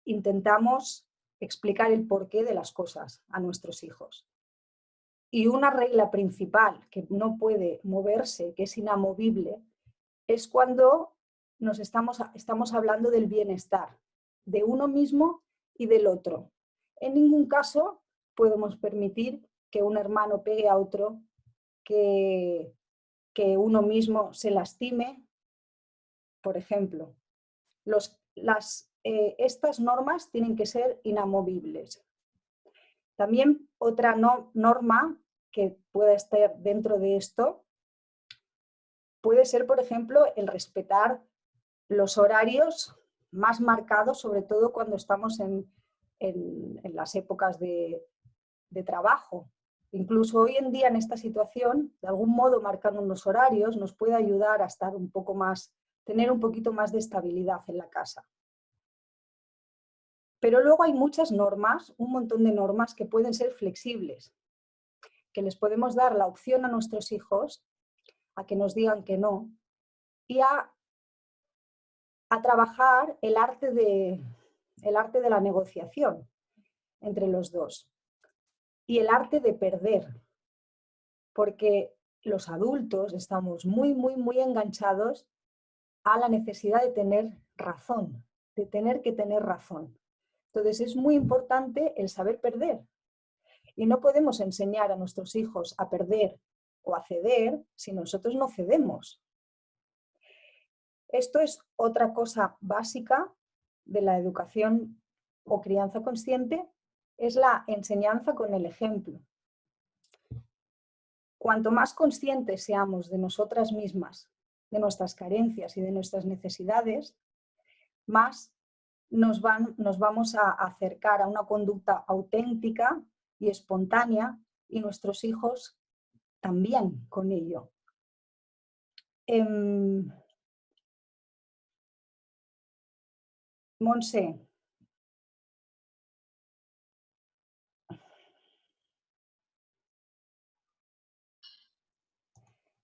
[SPEAKER 2] Intentamos explicar el porqué de las cosas a nuestros hijos. Y una regla principal que no puede moverse, que es inamovible, es cuando estamos hablando del bienestar de uno mismo y del otro. En ningún caso podemos permitir que un hermano pegue a otro, que uno mismo se lastime, por ejemplo. Estas normas tienen que ser inamovibles. También otra norma que pueda estar dentro de esto puede ser, por ejemplo, el respetar los horarios más marcados, sobre todo cuando estamos en las épocas de trabajo. Incluso hoy en día en esta situación, de algún modo marcar unos horarios nos puede ayudar a estar un poco más, tener un poquito más de estabilidad en la casa. Pero luego hay muchas normas, un montón de normas que pueden ser flexibles, que les podemos dar la opción a nuestros hijos a que nos digan que no y a trabajar el arte de la negociación entre los dos y el arte de perder, porque los adultos estamos muy enganchados a la necesidad de tener razón, de tener que tener razón. Entonces es muy importante el saber perder y no podemos enseñar a nuestros hijos a perder o a ceder si nosotros no cedemos. Esto es otra cosa básica de la educación o crianza consciente, es la enseñanza con el ejemplo. Cuanto más conscientes seamos de nosotras mismas, de nuestras carencias y de nuestras necesidades, más nos vamos a acercar a una conducta auténtica y espontánea y nuestros hijos también con ello. Montse.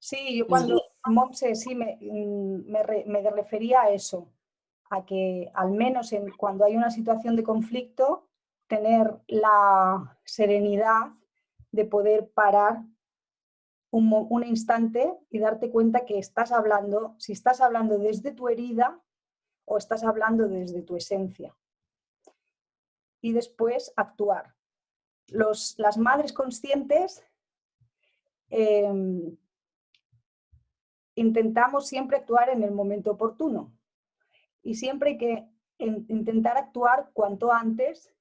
[SPEAKER 2] Sí, yo cuando Montse sí me refería a eso, a que al menos cuando hay una situación de conflicto, tener la serenidad de poder parar un instante y darte cuenta que estás hablando, si estás hablando desde tu herida o estás hablando desde tu esencia. Y después actuar. Las madres conscientes intentamos siempre actuar en el momento oportuno y siempre hay que intentar actuar cuanto antes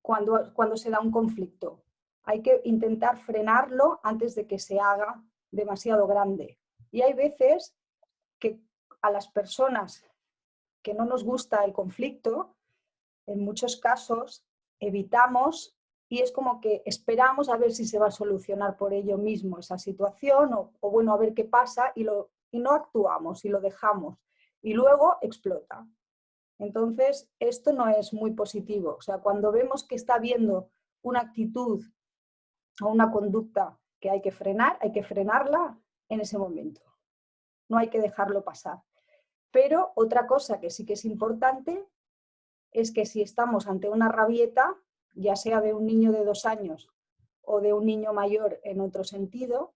[SPEAKER 2] cuando se da un conflicto. Hay que intentar frenarlo antes de que se haga demasiado grande. Y hay veces que a las personas que no nos gusta el conflicto, en muchos casos evitamos y es como que esperamos a ver si se va a solucionar por ello mismo esa situación o bueno, a ver qué pasa y no actuamos y lo dejamos y luego explota. Entonces, esto no es muy positivo. O sea, cuando vemos que está habiendo una actitud o una conducta que hay que frenar, hay que frenarla en ese momento. No hay que dejarlo pasar. Pero otra cosa que sí que es importante es que si estamos ante una rabieta, ya sea de un niño de 2 años o de un niño mayor en otro sentido,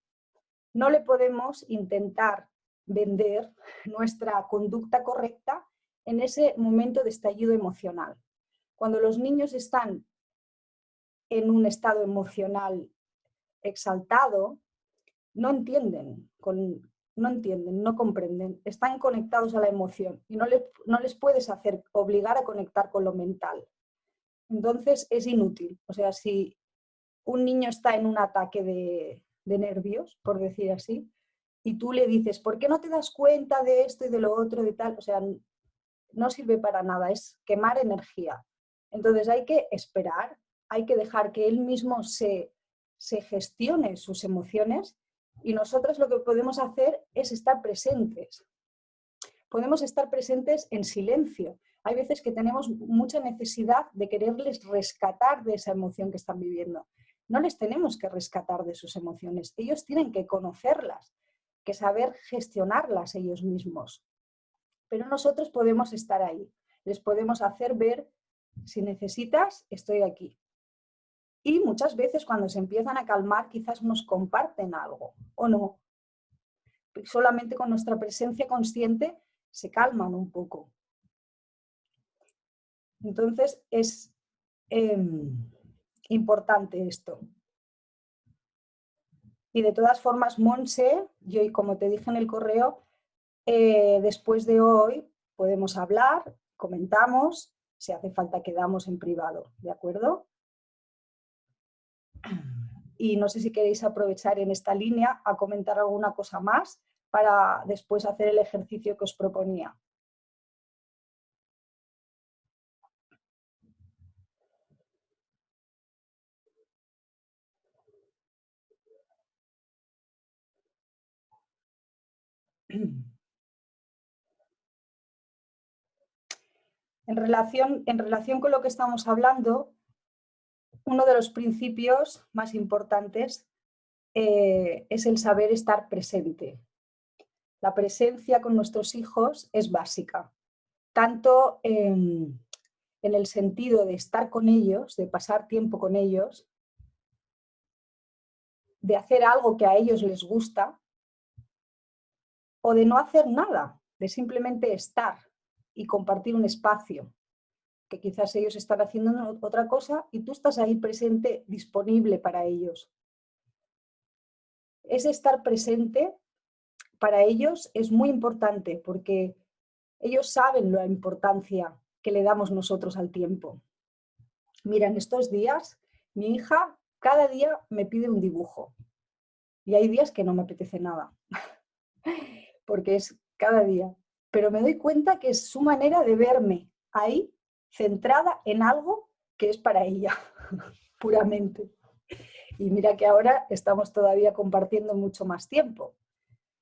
[SPEAKER 2] no le podemos intentar vender nuestra conducta correcta en ese momento de estallido emocional. Cuando los niños están en un estado emocional exaltado, no entienden, no comprenden, están conectados a la emoción y no les puedes obligar a conectar con lo mental. Entonces es inútil. O sea, si un niño está en un ataque de nervios, por decir así, y tú le dices, ¿por qué no te das cuenta de esto y de lo otro y tal? O sea, no sirve para nada, es quemar energía. Entonces hay que esperar, hay que dejar que él mismo se gestione sus emociones y nosotros lo que podemos hacer es estar presentes. Podemos estar presentes en silencio. Hay veces que tenemos mucha necesidad de quererles rescatar de esa emoción que están viviendo. No les tenemos que rescatar de sus emociones, ellos tienen que conocerlas, que saber gestionarlas ellos mismos. Pero nosotros podemos estar ahí, les podemos hacer ver, si necesitas, estoy aquí. Y muchas veces cuando se empiezan a calmar quizás nos comparten algo o no. Solamente con nuestra presencia consciente se calman un poco. Entonces es importante esto. Y de todas formas, Monse, yo como te dije en el correo, después de hoy podemos hablar, comentamos, si hace falta quedamos en privado, ¿de acuerdo? Y no sé si queréis aprovechar en esta línea a comentar alguna cosa más para después hacer el ejercicio que os proponía. En relación con lo que estamos hablando, uno de los principios más importantes es el saber estar presente. La presencia con nuestros hijos es básica, tanto en el sentido de estar con ellos, de pasar tiempo con ellos, de hacer algo que a ellos les gusta, o de no hacer nada, de simplemente estar y compartir un espacio, que quizás ellos están haciendo otra cosa y tú estás ahí presente, disponible para ellos. Ese estar presente para ellos es muy importante porque ellos saben la importancia que le damos nosotros al tiempo. Mira, en estos días mi hija cada día me pide un dibujo y hay días que no me apetece nada porque es cada día, pero me doy cuenta que es su manera de verme ahí centrada en algo que es para ella puramente. Y mira que ahora estamos todavía compartiendo mucho más tiempo,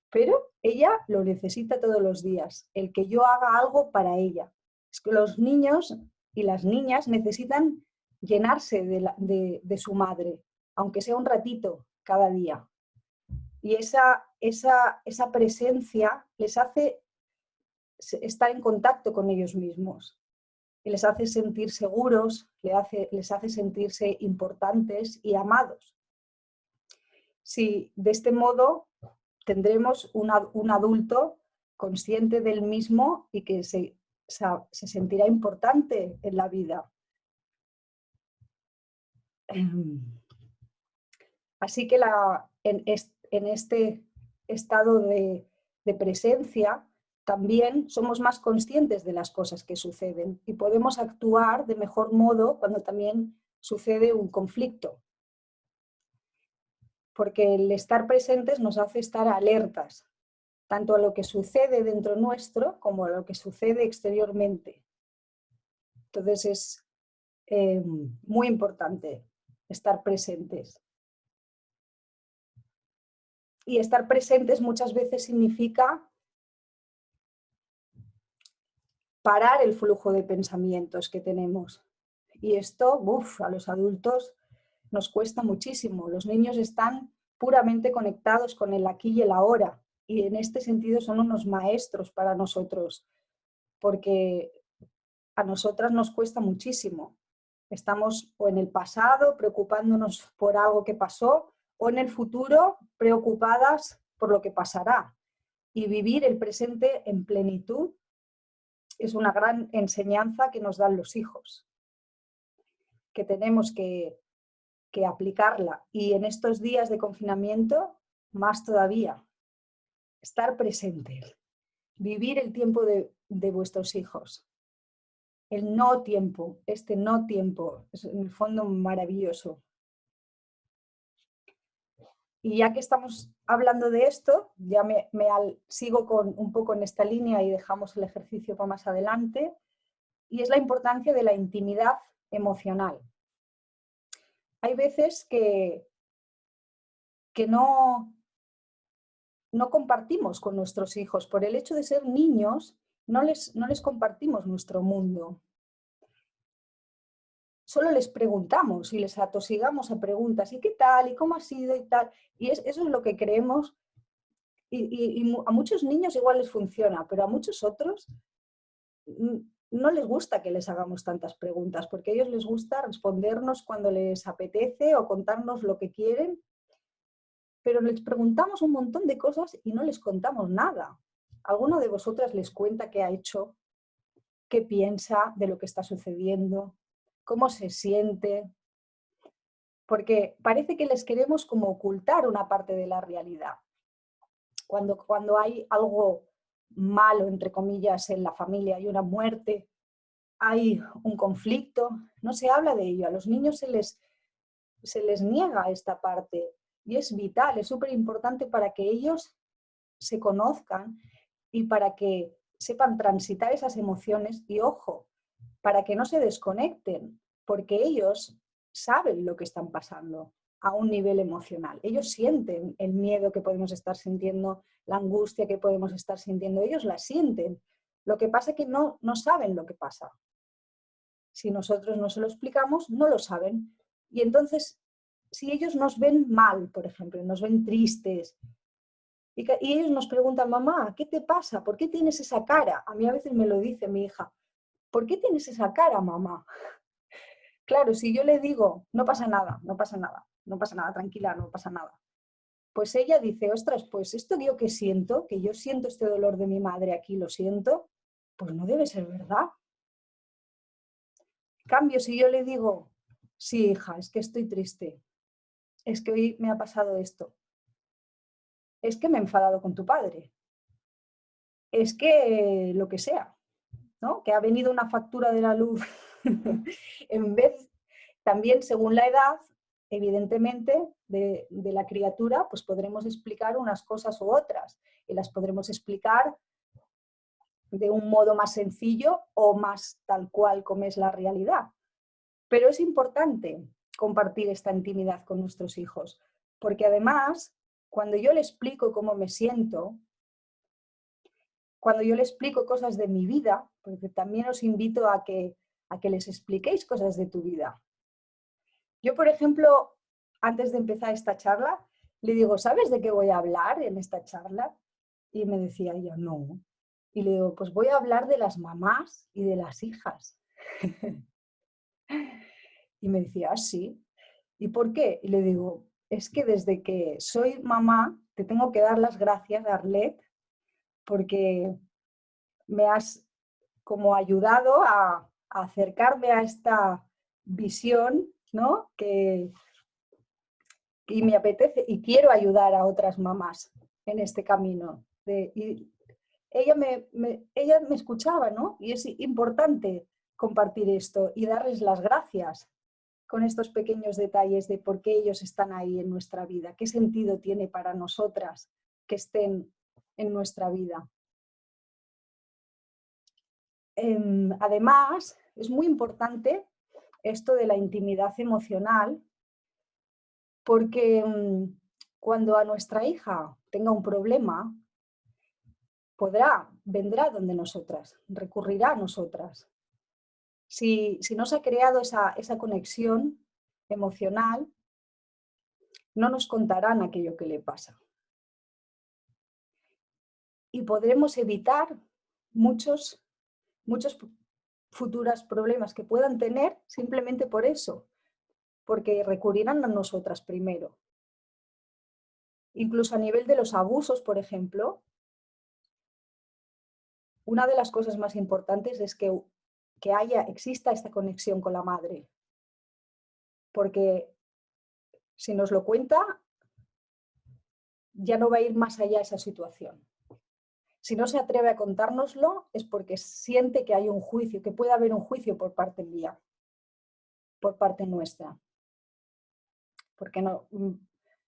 [SPEAKER 2] pero ella lo necesita todos los días, el que yo haga algo para ella. Es que los niños y las niñas necesitan llenarse de su madre, aunque sea un ratito cada día. Y esa presencia les hace estar en contacto con ellos mismos. Y les hace sentir seguros, les hace sentirse importantes y amados. Si de este modo tendremos un adulto consciente del mismo y que se sentirá importante en la vida. Así que en estado de presencia, también somos más conscientes de las cosas que suceden y podemos actuar de mejor modo cuando también sucede un conflicto. Porque el estar presentes nos hace estar alertas, tanto a lo que sucede dentro nuestro como a lo que sucede exteriormente. Entonces es muy importante estar presentes. Y estar presentes muchas veces significa parar el flujo de pensamientos que tenemos. Y esto, a los adultos nos cuesta muchísimo. Los niños están puramente conectados con el aquí y el ahora. Y en este sentido son unos maestros para nosotros, porque a nosotras nos cuesta muchísimo. Estamos o en el pasado preocupándonos por algo que pasó o en el futuro preocupadas por lo que pasará. Y vivir el presente en plenitud es una gran enseñanza que nos dan los hijos, que tenemos que aplicarla. Y en estos días de confinamiento, más todavía, estar presente, vivir el tiempo de vuestros hijos. El no tiempo, este no tiempo, es en el fondo maravilloso. Y ya que estamos hablando de esto, ya sigo un poco en esta línea y dejamos el ejercicio para más adelante, y es la importancia de la intimidad emocional. Hay veces que no compartimos con nuestros hijos. Por el hecho de ser niños, no les compartimos nuestro mundo. Solo les preguntamos y les atosigamos a preguntas. ¿Y qué tal? ¿Y cómo ha sido? Y tal. Y eso es lo que creemos. Y a muchos niños igual les funciona, pero a muchos otros no les gusta que les hagamos tantas preguntas, porque a ellos les gusta respondernos cuando les apetece o contarnos lo que quieren. Pero les preguntamos un montón de cosas y no les contamos nada. ¿Alguno de vosotras les cuenta qué ha hecho? ¿Qué piensa de lo que está sucediendo? ¿Cómo se siente? Porque parece que les queremos como ocultar una parte de la realidad. Cuando hay algo malo, entre comillas, en la familia, hay una muerte, hay un conflicto, no se habla de ello. A los niños se les niega esta parte. Y es vital, es súper importante para que ellos se conozcan y para que sepan transitar esas emociones y, ojo, para que no se desconecten, porque ellos saben lo que están pasando a un nivel emocional. Ellos sienten el miedo que podemos estar sintiendo, la angustia que podemos estar sintiendo, ellos la sienten. Lo que pasa es que no saben lo que pasa. Si nosotros no se lo explicamos, no lo saben. Y entonces, si ellos nos ven mal, por ejemplo, nos ven tristes, y ellos nos preguntan, mamá, ¿qué te pasa? ¿Por qué tienes esa cara? A mí a veces me lo dice mi hija, ¿por qué tienes esa cara, mamá? Claro, si yo le digo, no pasa nada, no pasa nada, no pasa nada, tranquila, no pasa nada. Pues ella dice, ostras, pues esto yo que yo siento este dolor de mi madre aquí, lo siento, pues no debe ser verdad. En cambio, si yo le digo, sí, hija, es que estoy triste, es que hoy me ha pasado esto, es que me he enfadado con tu padre, es que lo que sea, ¿no? Que ha venido una factura de la luz, en vez, también según la edad, evidentemente, de la criatura, pues podremos explicar unas cosas u otras, y las podremos explicar de un modo más sencillo o más tal cual como es la realidad. Pero es importante compartir esta intimidad con nuestros hijos, porque además, cuando yo le explico cómo me siento, cuando yo le explico cosas de mi vida, porque también os invito a que les expliquéis cosas de tu vida. Yo, por ejemplo, antes de empezar esta charla, le digo, ¿sabes de qué voy a hablar en esta charla? Y me decía ella, no. Y le digo, pues voy a hablar de las mamás y de las hijas. Y me decía, sí. ¿Y por qué? Y le digo, es que desde que soy mamá te tengo que dar las gracias, Arlet, porque me has como ayudado a acercarme a esta visión, ¿no? Y me apetece y quiero ayudar a otras mamás. en este camino. Y ella me escuchaba, ¿no? Y es importante compartir esto y darles las gracias con estos pequeños detalles de por qué ellos están ahí en nuestra vida, qué sentido tiene para nosotras que estén en nuestra vida. Además, es muy importante esto de la intimidad emocional, porque cuando a nuestra hija tenga un problema, vendrá donde nosotras, recurrirá a nosotras. Si no se ha creado esa conexión emocional, no nos contarán aquello que le pasa. Y podremos evitar muchos futuros problemas que puedan tener simplemente por eso, porque recurrirán a nosotras primero. Incluso a nivel de los abusos, por ejemplo, una de las cosas más importantes es que exista esta conexión con la madre, porque si nos lo cuenta, ya no va a ir más allá esa situación. Si no se atreve a contárnoslo es porque siente que hay un juicio, que puede haber un juicio por parte mía, por parte nuestra. Porque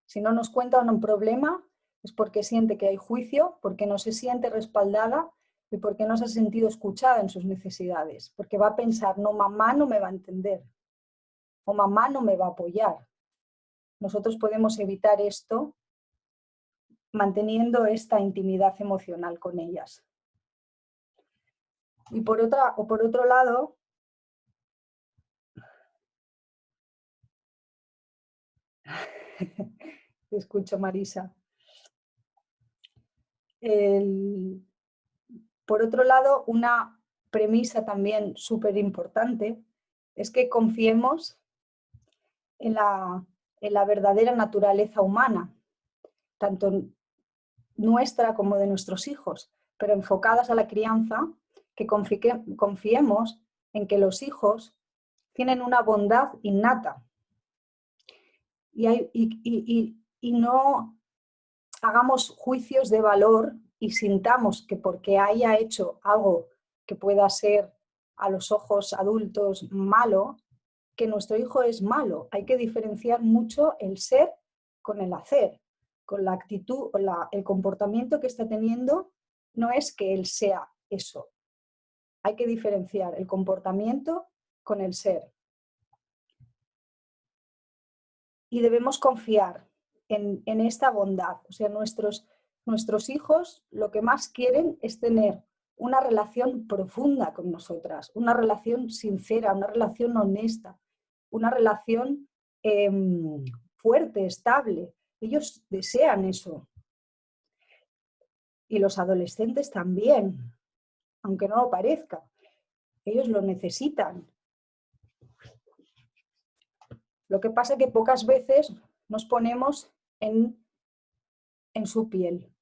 [SPEAKER 2] si no nos cuenta un problema es porque siente que hay juicio, porque no se siente respaldada y porque no se ha sentido escuchada en sus necesidades. Porque va a pensar, no, mamá no me va a entender o mamá no me va a apoyar. Nosotros podemos evitar esto manteniendo esta intimidad emocional con ellas. Y por otro lado, te escucho, Marisa. Por otro lado, una premisa también súper importante es que confiemos en la verdadera naturaleza humana, tanto nuestra como de nuestros hijos, pero enfocadas a la crianza, que confiemos en que los hijos tienen una bondad innata y no hagamos juicios de valor y sintamos que porque haya hecho algo que pueda ser a los ojos adultos malo, que nuestro hijo es malo. Hay que diferenciar mucho el ser con el hacer, con la actitud, el comportamiento que está teniendo. No es que él sea eso. Hay que diferenciar el comportamiento con el ser. Y debemos confiar en esta bondad. O sea, nuestros hijos lo que más quieren es tener una relación profunda con nosotras, una relación sincera, una relación honesta, una relación fuerte, estable. Ellos desean eso. Y los adolescentes también, aunque no lo parezca. Ellos lo necesitan. Lo que pasa es que pocas veces nos ponemos en su piel.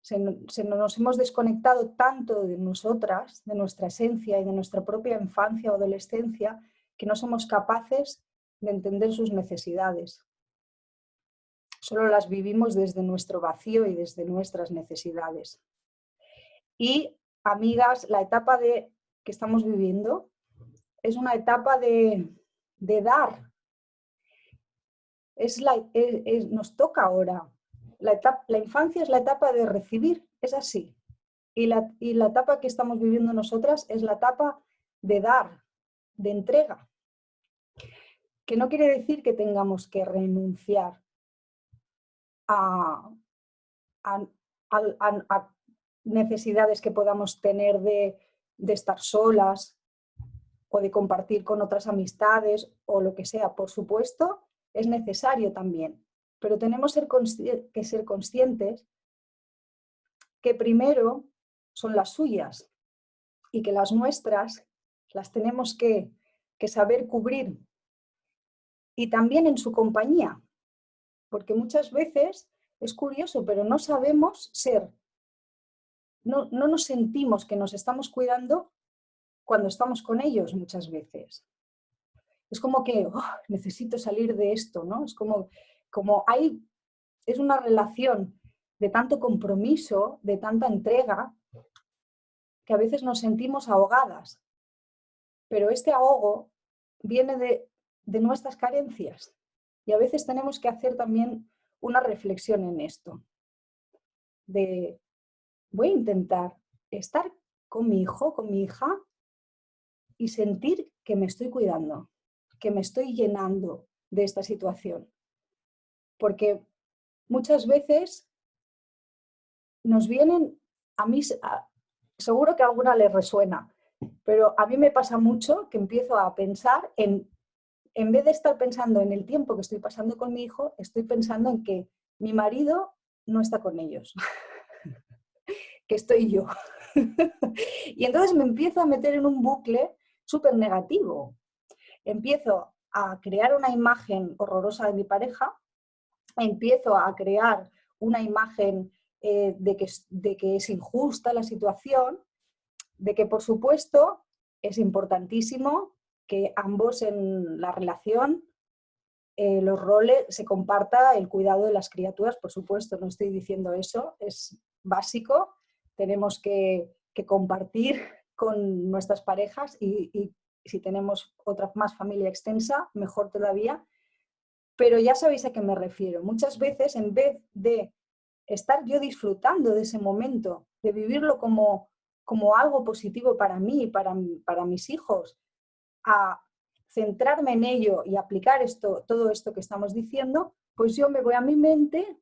[SPEAKER 2] Nos hemos desconectado tanto de nosotras, de nuestra esencia y de nuestra propia infancia o adolescencia, que no somos capaces de entender sus necesidades. Solo las vivimos desde nuestro vacío y desde nuestras necesidades. Y, amigas, la etapa que estamos viviendo es una etapa de dar. Nos toca ahora. La infancia es la etapa de recibir, es así. Y la etapa que estamos viviendo nosotras es la etapa de dar, de entrega. Que no quiere decir que tengamos que renunciar a necesidades que podamos tener de estar solas o de compartir con otras amistades o lo que sea. Por supuesto, es necesario también. Pero tenemos que ser conscientes que primero son las suyas y que las nuestras las tenemos que saber cubrir. Y también en su compañía, porque muchas veces es curioso, pero no sabemos no nos sentimos que nos estamos cuidando cuando estamos con ellos muchas veces. Es como que necesito salir de esto, ¿no? Es como es una relación de tanto compromiso, de tanta entrega, que a veces nos sentimos ahogadas. Pero este ahogo viene de nuestras carencias y a veces tenemos que hacer también una reflexión en esto. Voy a intentar estar con mi hijo, con mi hija y sentir que me estoy cuidando, que me estoy llenando de esta situación. Porque muchas veces nos vienen, a mí seguro que a alguna les resuena, pero a mí me pasa mucho que empiezo a pensar en vez de estar pensando en el tiempo que estoy pasando con mi hijo, estoy pensando en que mi marido no está con ellos, que estoy yo. Y entonces me empiezo a meter en un bucle súper negativo. Empiezo a crear una imagen horrorosa de mi pareja, empiezo a crear una imagen de que es injusta la situación, de que por supuesto es importantísimo que ambos en la relación, los roles, se comparta el cuidado de las criaturas, por supuesto, no estoy diciendo eso, es básico, tenemos que compartir con nuestras parejas y si tenemos otra más familia extensa, mejor todavía, pero ya sabéis a qué me refiero. Muchas veces, en vez de estar yo disfrutando de ese momento, de vivirlo como algo positivo para mí y para mis hijos, a centrarme en ello y aplicar todo esto que estamos diciendo, pues yo me voy a mi mente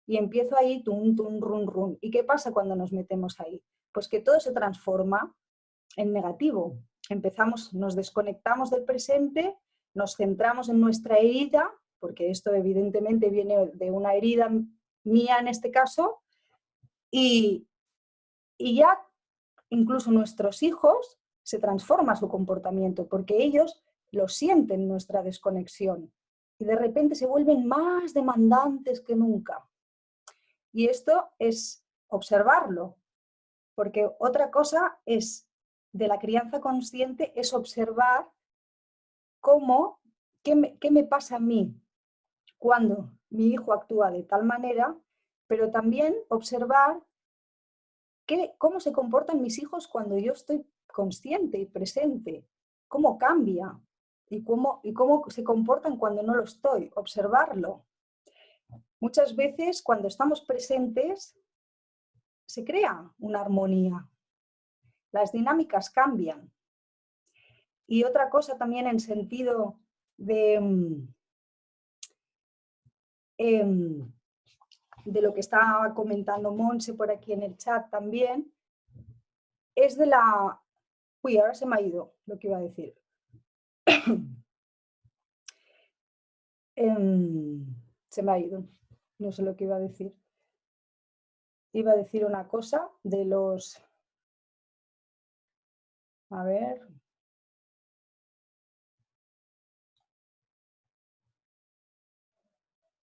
[SPEAKER 2] y empiezo ahí, tum, tum, run, run. ¿Y qué pasa cuando nos metemos ahí? Pues que todo se transforma en negativo. Nos desconectamos del presente, nos centramos en nuestra herida, porque esto evidentemente viene de una herida mía en este caso, y ya incluso nuestros hijos se transforma su comportamiento, porque ellos lo sienten, nuestra desconexión, y de repente se vuelven más demandantes que nunca. Y esto es observarlo, porque otra cosa es de la crianza consciente, es observar qué me pasa a mí cuando mi hijo actúa de tal manera, pero también observar cómo se comportan mis hijos cuando yo estoy consciente y presente, cómo cambia y cómo se comportan cuando no lo estoy, observarlo. Muchas veces cuando estamos presentes se crea una armonía, las dinámicas cambian. Y otra cosa también en sentido de lo que estaba comentando Monse por aquí en el chat también, es de la... Uy, ahora se me ha ido lo que iba a decir. Se me ha ido, no sé lo que iba a decir. Iba a decir una cosa de los... A ver...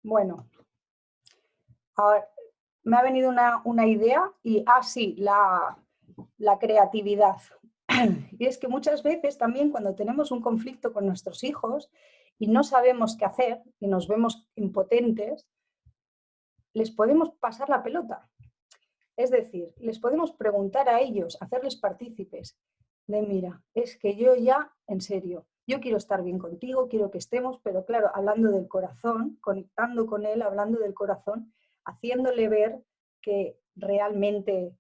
[SPEAKER 2] Bueno, ahora me ha venido una idea y, sí, la creatividad. Y es que muchas veces también cuando tenemos un conflicto con nuestros hijos y no sabemos qué hacer y nos vemos impotentes, les podemos pasar la pelota. Es decir, les podemos preguntar a ellos, hacerles partícipes de, mira, es que yo ya, en serio, yo quiero estar bien contigo, quiero que estemos, pero claro, hablando del corazón, conectando con él, hablando del corazón, haciéndole ver que realmente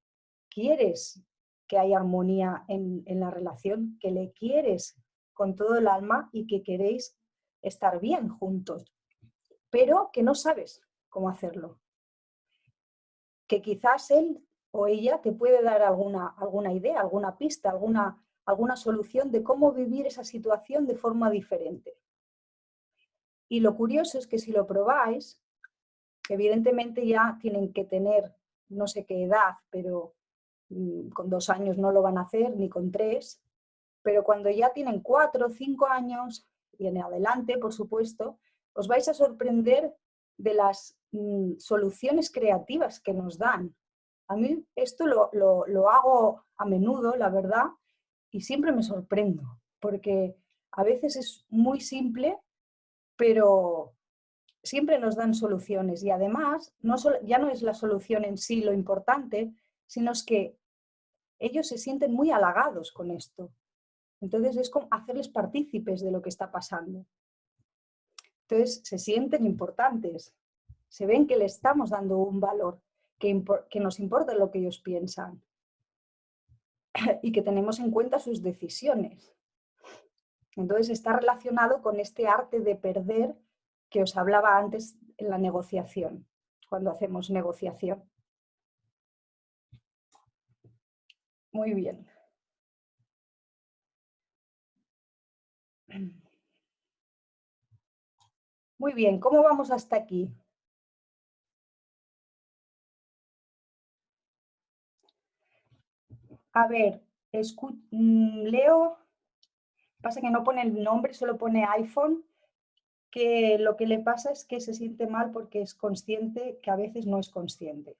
[SPEAKER 2] quieres que haya armonía en la relación, que le quieres con todo el alma y que queréis estar bien juntos, pero que no sabes cómo hacerlo. Que quizás él o ella te puede dar alguna idea, alguna pista, alguna solución de cómo vivir esa situación de forma diferente. Y lo curioso es que si lo probáis, evidentemente ya tienen que tener no sé qué edad, pero con 2 años no lo van a hacer, ni con 3, pero cuando ya tienen 4 o 5 años y en adelante, por supuesto, os vais a sorprender de las soluciones creativas que nos dan. A mí esto lo hago a menudo, la verdad, y siempre me sorprendo, porque a veces es muy simple, pero siempre nos dan soluciones y además ya no es la solución en sí lo importante, sino es que ellos se sienten muy halagados con esto. Entonces es como hacerles partícipes de lo que está pasando. Entonces se sienten importantes, se ven que le estamos dando un valor, que nos importa lo que ellos piensan y que tenemos en cuenta sus decisiones. Entonces está relacionado con este arte de perder que os hablaba antes en la negociación, cuando hacemos negociación. Muy bien. Muy bien, ¿cómo vamos hasta aquí? A ver, Leo, pasa que no pone el nombre, solo pone iPhone, que lo que le pasa es que se siente mal porque es consciente que a veces no es consciente.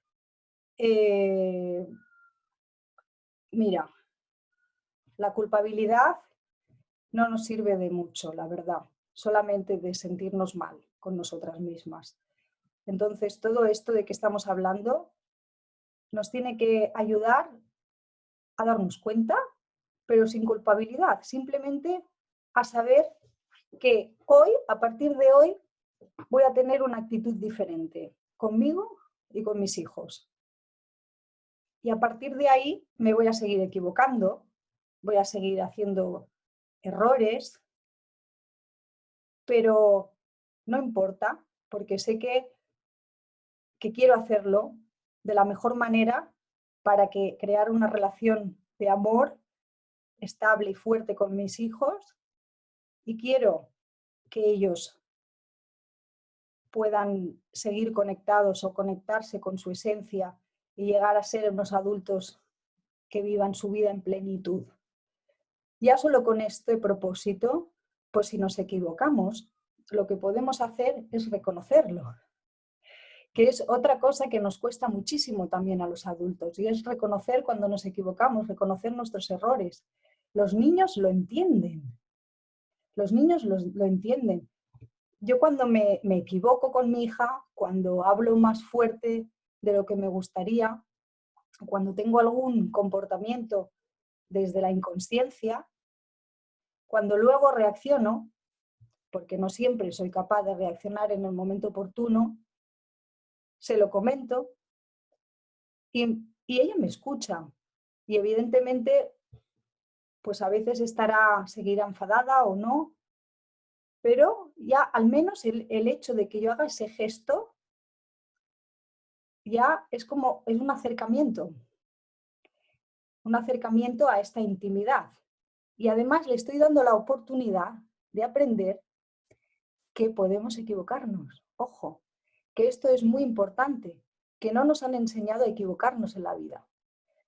[SPEAKER 2] Mira, la culpabilidad no nos sirve de mucho, la verdad, solamente de sentirnos mal con nosotras mismas. Entonces, todo esto de que estamos hablando nos tiene que ayudar a darnos cuenta, pero sin culpabilidad, simplemente a saber que hoy, a partir de hoy, voy a tener una actitud diferente conmigo y con mis hijos. Y a partir de ahí me voy a seguir equivocando, voy a seguir haciendo errores, pero no importa, porque sé que quiero hacerlo de la mejor manera para crear una relación de amor estable y fuerte con mis hijos, y quiero que ellos puedan seguir conectados o conectarse con su esencia y llegar a ser unos adultos que vivan su vida en plenitud. Ya solo con este propósito, pues si nos equivocamos, lo que podemos hacer es reconocerlo, que es otra cosa que nos cuesta muchísimo también a los adultos, y es reconocer cuando nos equivocamos, reconocer nuestros errores. Los niños lo entienden, los niños lo entienden. Yo cuando me equivoco con mi hija, cuando hablo más fuerte de lo que me gustaría, cuando tengo algún comportamiento desde la inconsciencia, cuando luego reacciono, porque no siempre soy capaz de reaccionar en el momento oportuno, se lo comento y ella me escucha. Y evidentemente, pues a veces seguirá enfadada o no, pero ya al menos el hecho de que yo haga ese gesto ya es un acercamiento a esta intimidad. Y además le estoy dando la oportunidad de aprender que podemos equivocarnos. Ojo, que esto es muy importante, que no nos han enseñado a equivocarnos en la vida.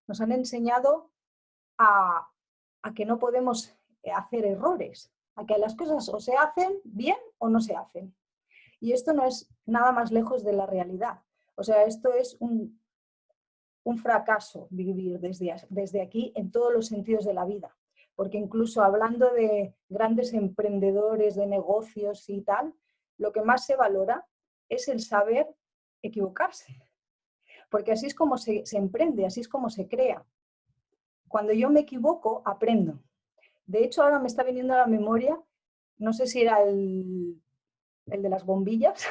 [SPEAKER 2] Nos han enseñado a que no podemos hacer errores, a que las cosas o se hacen bien o no se hacen. Y esto no es nada más lejos de la realidad. O sea, esto es un fracaso vivir desde aquí en todos los sentidos de la vida. Porque incluso hablando de grandes emprendedores de negocios y tal, lo que más se valora es el saber equivocarse. Porque así es como se emprende, así es como se crea. Cuando yo me equivoco, aprendo. De hecho, ahora me está viniendo a la memoria, no sé si era el de las bombillas,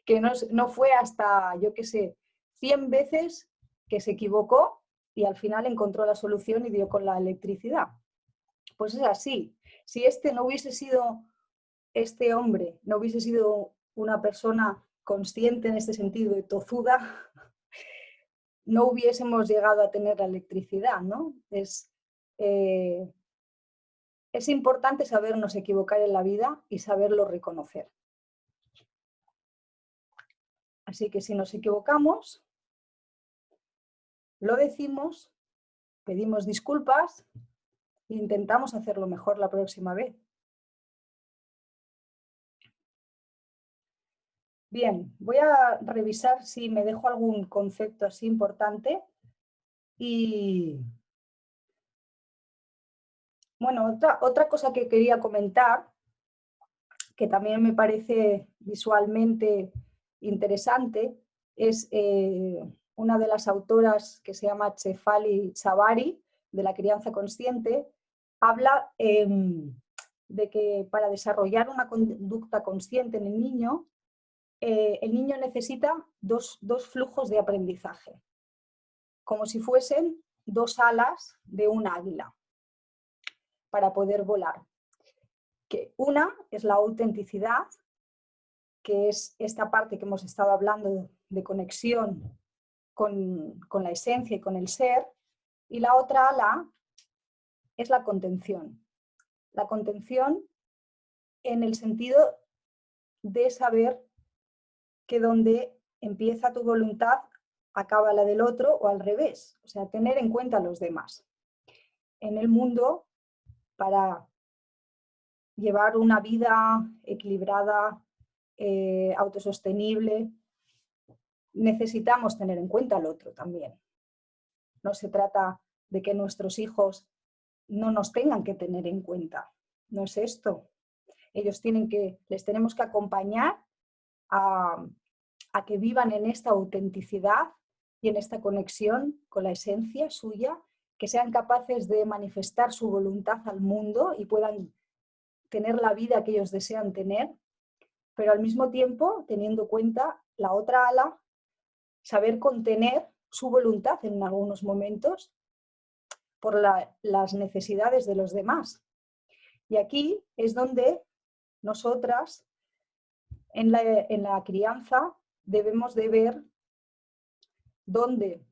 [SPEAKER 2] que no fue hasta, yo qué sé, 100 veces que se equivocó y al final encontró la solución y dio con la electricidad. Pues es así. Si este hombre no hubiese sido una persona consciente en este sentido de tozuda, no hubiésemos llegado a tener la electricidad, ¿no? Es importante sabernos equivocar en la vida y saberlo reconocer. Así que si nos equivocamos, lo decimos, pedimos disculpas e intentamos hacerlo mejor la próxima vez. Bien, voy a revisar si me dejo algún concepto así importante y bueno, otra cosa que quería comentar, que también me parece visualmente interesante, es una de las autoras que se llama Cefali Chavari, de la crianza consciente. Habla de que para desarrollar una conducta consciente en el niño necesita dos flujos de aprendizaje, como si fuesen dos alas de un águila para poder volar. Que una es la autenticidad, que es esta parte que hemos estado hablando de conexión con la esencia y con el ser, y la otra ala es la contención. La contención en el sentido de saber que donde empieza tu voluntad acaba la del otro o al revés, o sea, tener en cuenta a los demás. En el mundo, para llevar una vida equilibrada, autosostenible, necesitamos tener en cuenta al otro también. No se trata de que nuestros hijos no nos tengan que tener en cuenta, no es esto. Les tenemos que acompañar a que vivan en esta autenticidad y en esta conexión con la esencia suya, que sean capaces de manifestar su voluntad al mundo y puedan tener la vida que ellos desean tener, pero al mismo tiempo, teniendo en cuenta la otra ala, saber contener su voluntad en algunos momentos por las necesidades de los demás. Y aquí es donde nosotras, en la crianza, debemos de ver dónde,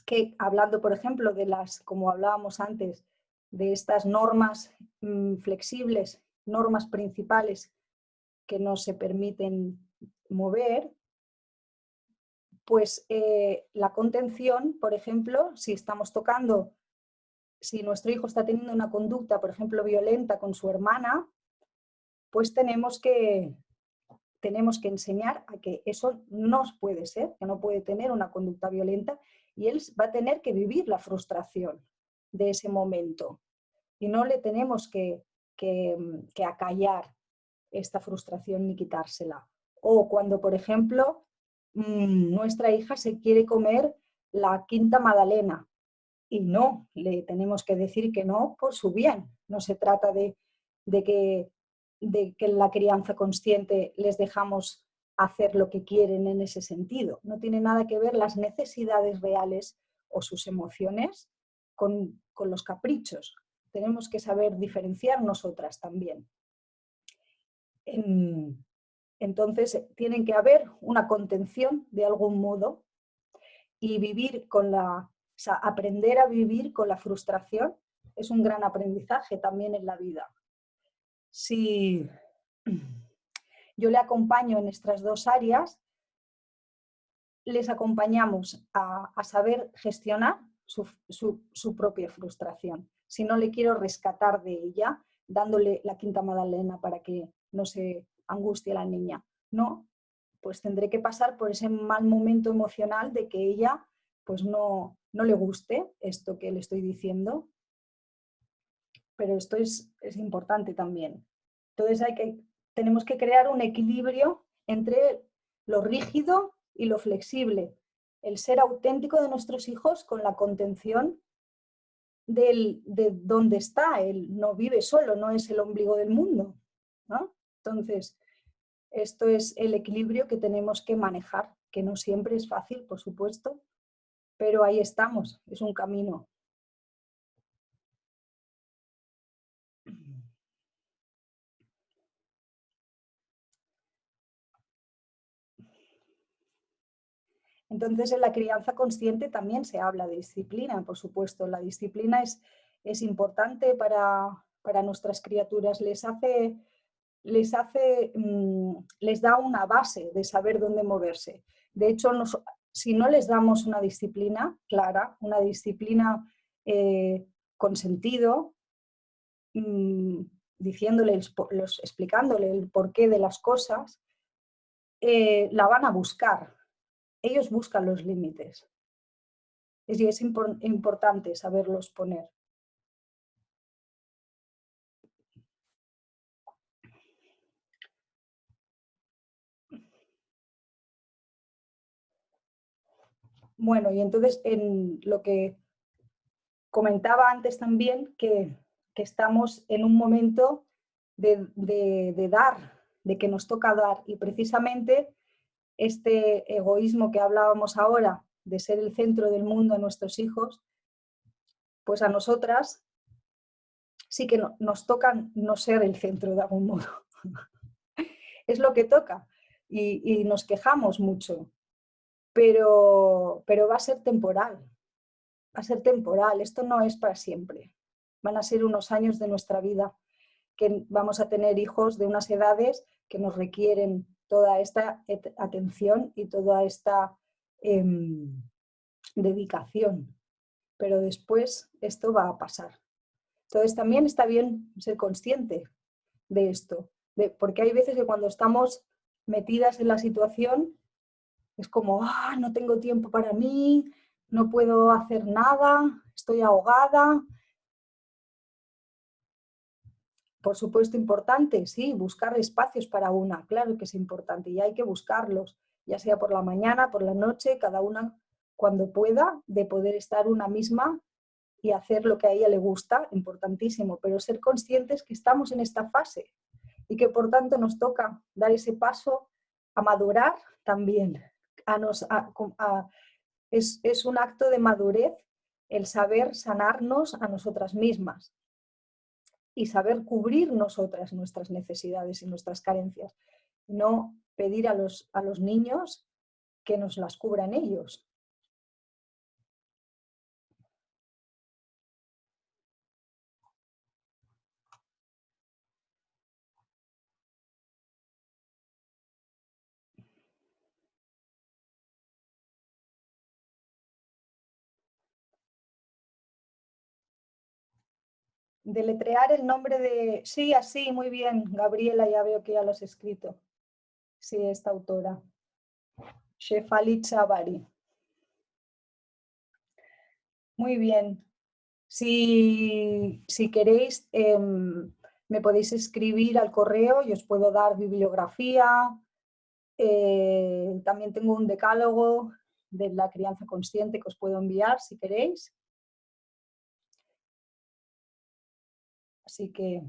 [SPEAKER 2] que hablando, por ejemplo, de como hablábamos antes, de estas normas flexibles, normas principales que no se permiten mover, pues la contención, por ejemplo, si nuestro hijo está teniendo una conducta, por ejemplo, violenta con su hermana, pues tenemos que enseñar a que eso no puede ser, que no puede tener una conducta violenta, y él va a tener que vivir la frustración de ese momento. Y no le tenemos que acallar esta frustración ni quitársela. O cuando, por ejemplo, nuestra hija se quiere comer la quinta magdalena y no, le tenemos que decir que no por su bien. No se trata de que en la crianza consciente les dejamos hacer lo que quieren en ese sentido. No tiene nada que ver las necesidades reales o sus emociones con los caprichos. Tenemos que saber diferenciar nosotras también. Entonces, tienen que haber una contención de algún modo y aprender a vivir con la frustración es un gran aprendizaje también en la vida. Si yo le acompaño en estas dos áreas, les acompañamos a saber gestionar su propia frustración. Si no le quiero rescatar de ella, dándole la quinta magdalena para que no se angustie la niña. No, pues tendré que pasar por ese mal momento emocional de que ella pues no le guste esto que le estoy diciendo. Pero esto es importante también. Entonces tenemos que crear un equilibrio entre lo rígido y lo flexible. El ser auténtico de nuestros hijos con la contención de dónde está. Él no vive solo, no es el ombligo del mundo, ¿no? Entonces, esto es el equilibrio que tenemos que manejar, que no siempre es fácil, por supuesto, pero ahí estamos, es un camino. Entonces, en la crianza consciente también se habla de disciplina, por supuesto. La disciplina es importante para nuestras criaturas. Les da una base de saber dónde moverse. De hecho, si no les damos una disciplina clara, una disciplina con sentido, explicándole el porqué de las cosas, la van a buscar. Ellos buscan los límites. Y es importante saberlos poner. Bueno, y entonces en lo que comentaba antes también, que estamos en un momento de dar, de que nos toca dar, y precisamente este egoísmo que hablábamos ahora, de ser el centro del mundo a nuestros hijos, pues a nosotras sí que nos toca no ser el centro de algún modo. Es lo que toca y nos quejamos mucho, pero va a ser temporal, va a ser temporal, esto no es para siempre. Van a ser unos años de nuestra vida que vamos a tener hijos de unas edades que nos requieren toda esta atención y toda esta dedicación. Pero después esto va a pasar. Entonces también está bien ser consciente de esto, porque hay veces que cuando estamos metidas en la situación es como, no tengo tiempo para mí, no puedo hacer nada, estoy ahogada. Por supuesto, importante, sí, buscar espacios para una, claro que es importante y hay que buscarlos, ya sea por la mañana, por la noche, cada una cuando pueda, de poder estar una misma y hacer lo que a ella le gusta, importantísimo, pero ser conscientes que estamos en esta fase y que por tanto nos toca dar ese paso a madurar también. Es un acto de madurez el saber sanarnos a nosotras mismas y saber cubrir nosotras nuestras necesidades y nuestras carencias, no pedir a los niños que nos las cubran ellos. Deletrear el nombre de... Sí, así, muy bien, Gabriela, ya veo que ya lo has escrito. Sí, esta autora. Shefali Tsabari. Muy bien. Si queréis, me podéis escribir al correo y os puedo dar bibliografía. También tengo un decálogo de la crianza consciente que os puedo enviar si queréis. Así que...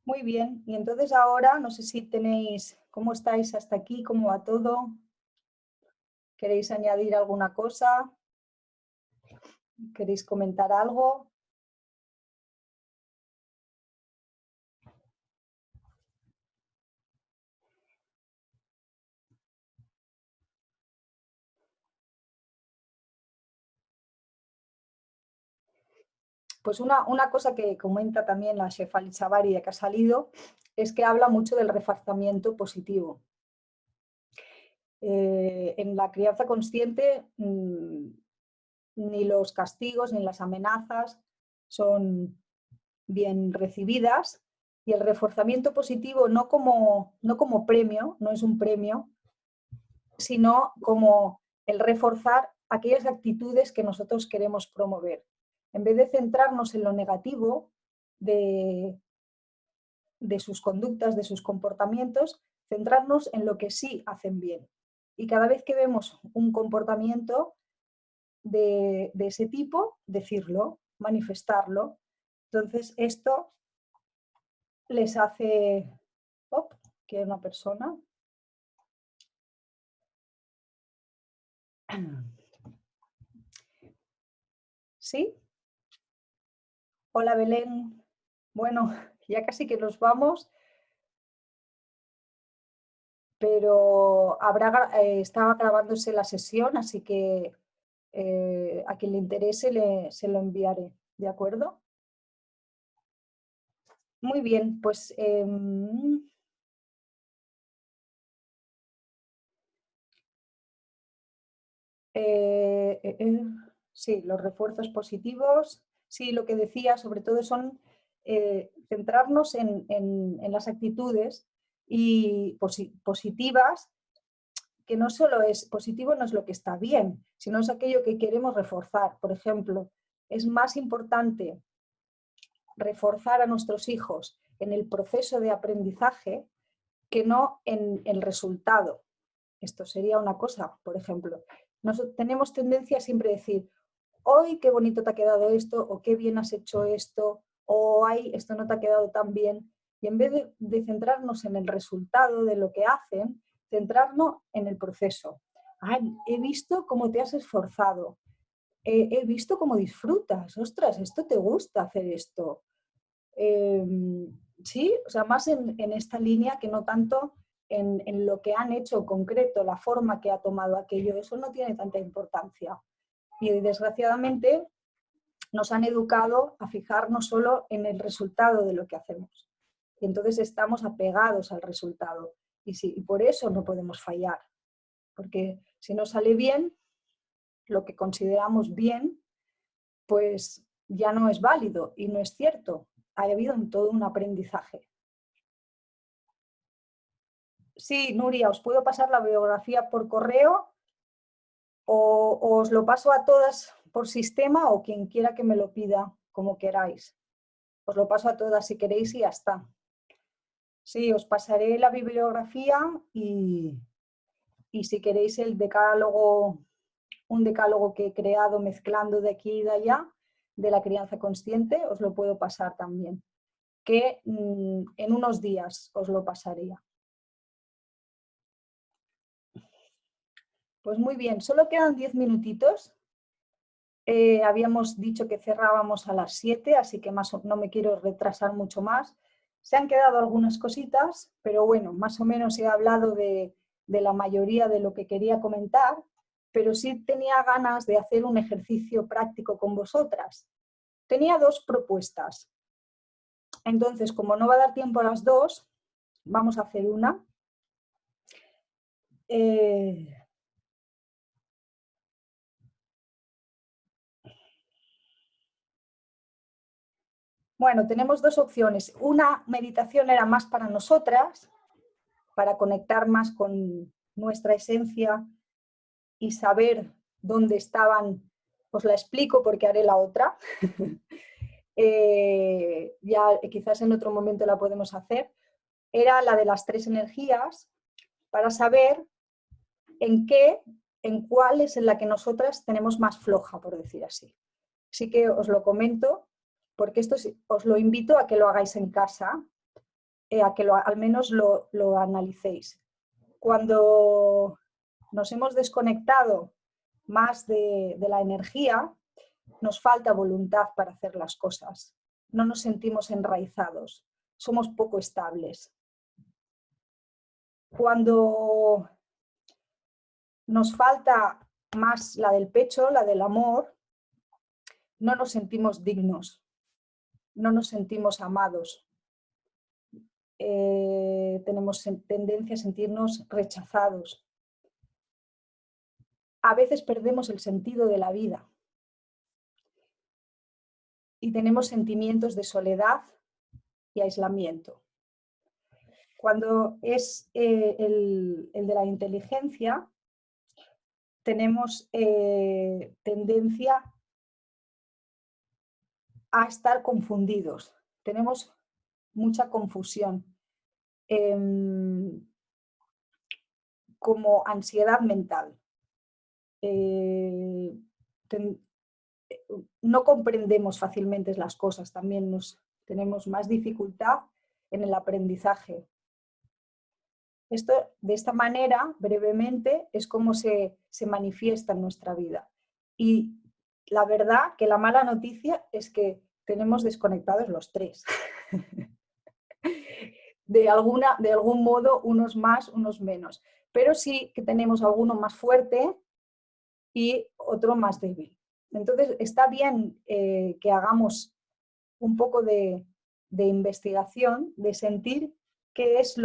[SPEAKER 2] Muy bien. Y entonces ahora, no sé si tenéis... ¿Cómo estáis hasta aquí? ¿Cómo va todo? ¿Queréis añadir alguna cosa? ¿Queréis comentar algo? Pues una cosa que comenta también la Shefali Tsabari que ha salido es que habla mucho del reforzamiento positivo. En la crianza consciente ni los castigos ni las amenazas son bien recibidas y el reforzamiento positivo no como premio, no es un premio, sino como el reforzar aquellas actitudes que nosotros queremos promover. En vez de centrarnos en lo negativo de sus conductas, de sus comportamientos, centrarnos en lo que sí hacen bien. Y cada vez que vemos un comportamiento de ese tipo, decirlo, manifestarlo. Entonces esto les hace... que hay una persona. ¿Sí? Hola Belén. Bueno, ya casi que nos vamos, pero estaba grabándose la sesión, así que a quien le interese se lo enviaré, ¿de acuerdo? Muy bien, pues sí, los refuerzos positivos, sí, lo que decía sobre todo son centrarnos en las actitudes y positivas, que no solo es positivo, no es lo que está bien, sino es aquello que queremos reforzar. Por ejemplo, es más importante reforzar a nuestros hijos en el proceso de aprendizaje que no en el resultado. Esto sería una cosa, por ejemplo. Tenemos tendencia a siempre decir, hoy qué bonito te ha quedado esto, o qué bien has hecho esto, o ay, esto no te ha quedado tan bien. Y en vez de centrarnos en el resultado de lo que hacen, centrarnos en el proceso. Ay, he visto cómo te has esforzado, he visto cómo disfrutas, ostras, esto te gusta hacer esto. Sí, o sea, más en esta línea que no tanto en lo que han hecho concreto, la forma que ha tomado aquello, eso no tiene tanta importancia. Y desgraciadamente nos han educado a fijarnos solo en el resultado de lo que hacemos. Y entonces estamos apegados al resultado. Y por eso no podemos fallar. Porque si no sale bien, lo que consideramos bien, pues ya no es válido y no es cierto. Ha habido todo un aprendizaje. Sí, Nuria, os puedo pasar la biografía por correo o os lo paso a todas por sistema o quien quiera que me lo pida, como queráis. Os lo paso a todas si queréis y ya está. Sí, os pasaré la bibliografía y si queréis el decálogo, un decálogo que he creado mezclando de aquí y de allá, de la crianza consciente, os lo puedo pasar también. Que en unos días os lo pasaría. Pues muy bien, solo quedan 10 minutitos. Habíamos dicho que cerrábamos a las 7, así que no me quiero retrasar mucho más. Se han quedado algunas cositas, pero bueno, más o menos he hablado de la mayoría de lo que quería comentar, pero sí tenía ganas de hacer un ejercicio práctico con vosotras. Tenía 2 propuestas. Entonces, como no va a dar tiempo a las 2, vamos a hacer una. Bueno, tenemos 2 opciones. Una meditación era más para nosotras, para conectar más con nuestra esencia y saber dónde estaban. Os la explico porque haré la otra. Ya quizás en otro momento la podemos hacer. Era la de las 3 energías, para saber en cuál es en la que nosotras tenemos más floja, por decir así. Así que os lo comento, porque esto os lo invito a que lo hagáis en casa, a que al menos lo analicéis. Cuando nos hemos desconectado más de la energía, nos falta voluntad para hacer las cosas. No nos sentimos enraizados, somos poco estables. Cuando nos falta más la del pecho, la del amor, no nos sentimos dignos, no nos sentimos amados. Tenemos tendencia a sentirnos rechazados. A veces perdemos el sentido de la vida y tenemos sentimientos de soledad y aislamiento. Cuando es el de la inteligencia, tenemos tendencia a estar confundidos. Tenemos mucha confusión, como ansiedad mental. No comprendemos fácilmente las cosas, también tenemos más dificultad en el aprendizaje. Esto, de esta manera, brevemente, es como se manifiesta en nuestra vida. Y la verdad que la mala noticia es que tenemos desconectados los 3. De algún modo, unos más, unos menos. Pero sí que tenemos alguno más fuerte y otro más débil. Entonces, está bien que hagamos un poco de investigación, de sentir qué es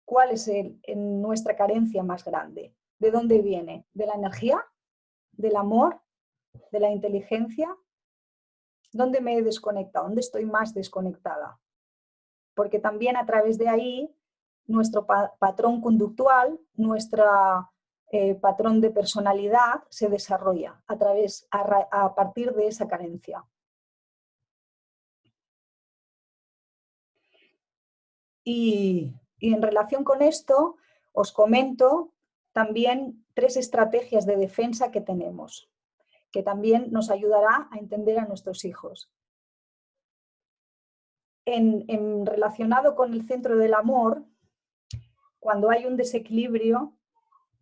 [SPEAKER 2] cuál es en nuestra carencia más grande. ¿De dónde viene? ¿De la energía? ¿Del amor? ¿De la inteligencia? ¿Dónde me he desconectado? ¿Dónde estoy más desconectada? Porque también a través de ahí, nuestro patrón conductual, nuestro patrón de personalidad se desarrolla a partir de esa carencia. Y Y en relación con esto, os comento también 3 estrategias de defensa que tenemos, que también nos ayudará a entender a nuestros hijos. Relacionado con el centro del amor, cuando hay un desequilibrio,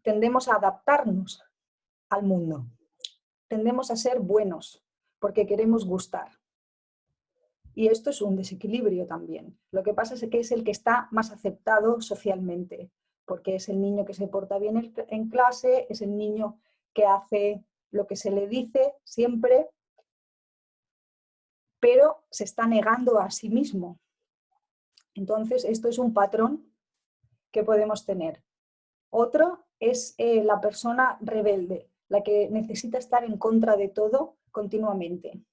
[SPEAKER 2] tendemos a adaptarnos al mundo. Tendemos a ser buenos porque queremos gustar. Y esto es un desequilibrio también. Lo que pasa es que es el que está más aceptado socialmente, porque es el niño que se porta bien en clase, es el niño que hace lo que se le dice siempre, pero se está negando a sí mismo. Entonces, esto es un patrón que podemos tener. Otro es la persona rebelde, la que necesita estar en contra de todo continuamente.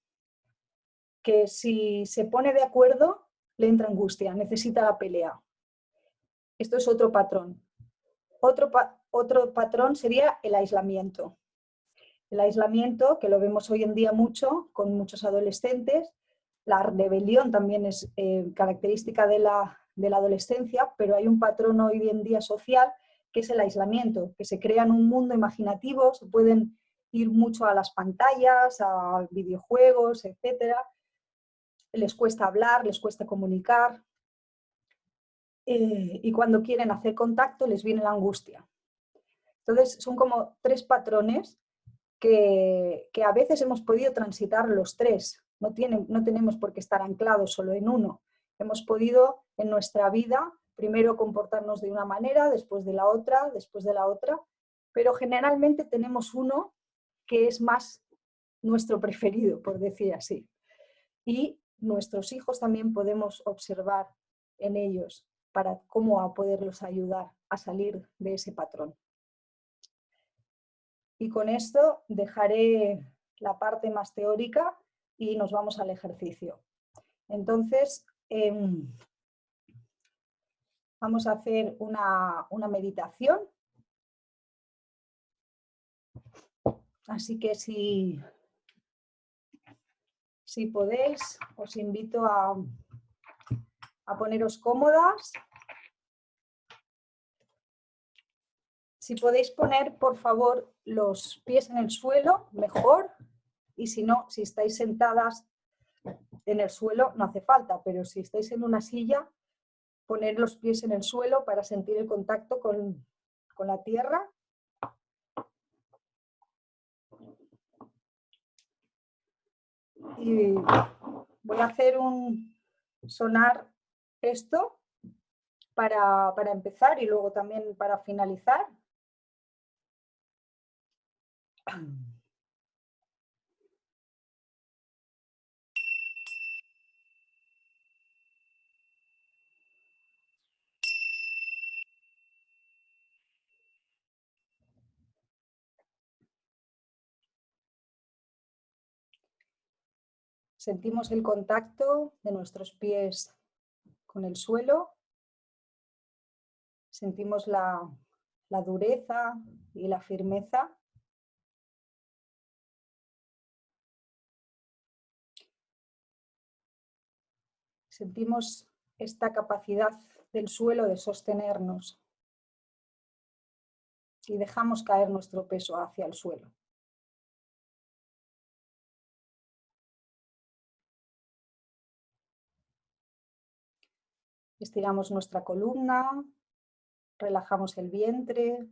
[SPEAKER 2] Que si se pone de acuerdo, le entra angustia, necesita la pelea. Esto es otro patrón. Otro patrón sería el aislamiento. El aislamiento, que lo vemos hoy en día mucho con muchos adolescentes. La rebelión también es característica de la adolescencia, pero hay un patrón hoy en día social que es el aislamiento, que se crean un mundo imaginativo, se pueden ir mucho a las pantallas, a videojuegos, etc. Les cuesta hablar, les cuesta comunicar, y cuando quieren hacer contacto les viene la angustia. Entonces son como 3 patrones que a veces hemos podido transitar los 3, no tenemos por qué estar anclados solo en uno. Hemos podido en nuestra vida primero comportarnos de una manera, después de la otra, pero generalmente tenemos uno que es más nuestro preferido, por decir así. Y nuestros hijos también podemos observar en ellos para cómo poderlos ayudar a salir de ese patrón. Y con esto dejaré la parte más teórica y nos vamos al ejercicio. Entonces, vamos a hacer una meditación. Así que si podéis, os invito a poneros cómodas. Si podéis poner, por favor, los pies en el suelo, mejor. Y si no, si estáis sentadas en el suelo, no hace falta, pero si estáis en una silla, poner los pies en el suelo para sentir el contacto con la tierra. Y voy a hacer sonar esto para empezar y luego también para finalizar. Sentimos el contacto de nuestros pies con el suelo. Sentimos la dureza y la firmeza. Sentimos esta capacidad del suelo de sostenernos y dejamos caer nuestro peso hacia el suelo. Estiramos nuestra columna, relajamos el vientre,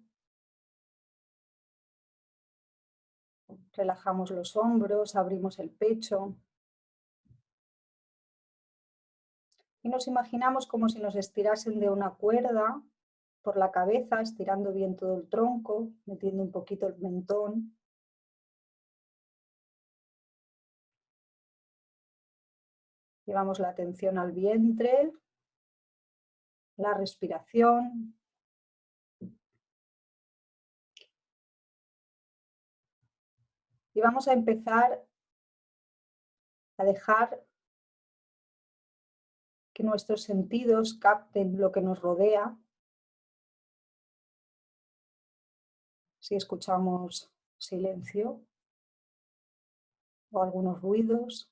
[SPEAKER 2] relajamos los hombros, abrimos el pecho. Y nos imaginamos como si nos estirasen de una cuerda por la cabeza, estirando bien todo el tronco, metiendo un poquito el mentón. Llevamos la atención al vientre, la respiración. Y vamos a empezar a dejar que nuestros sentidos capten lo que nos rodea. Si escuchamos silencio o algunos ruidos.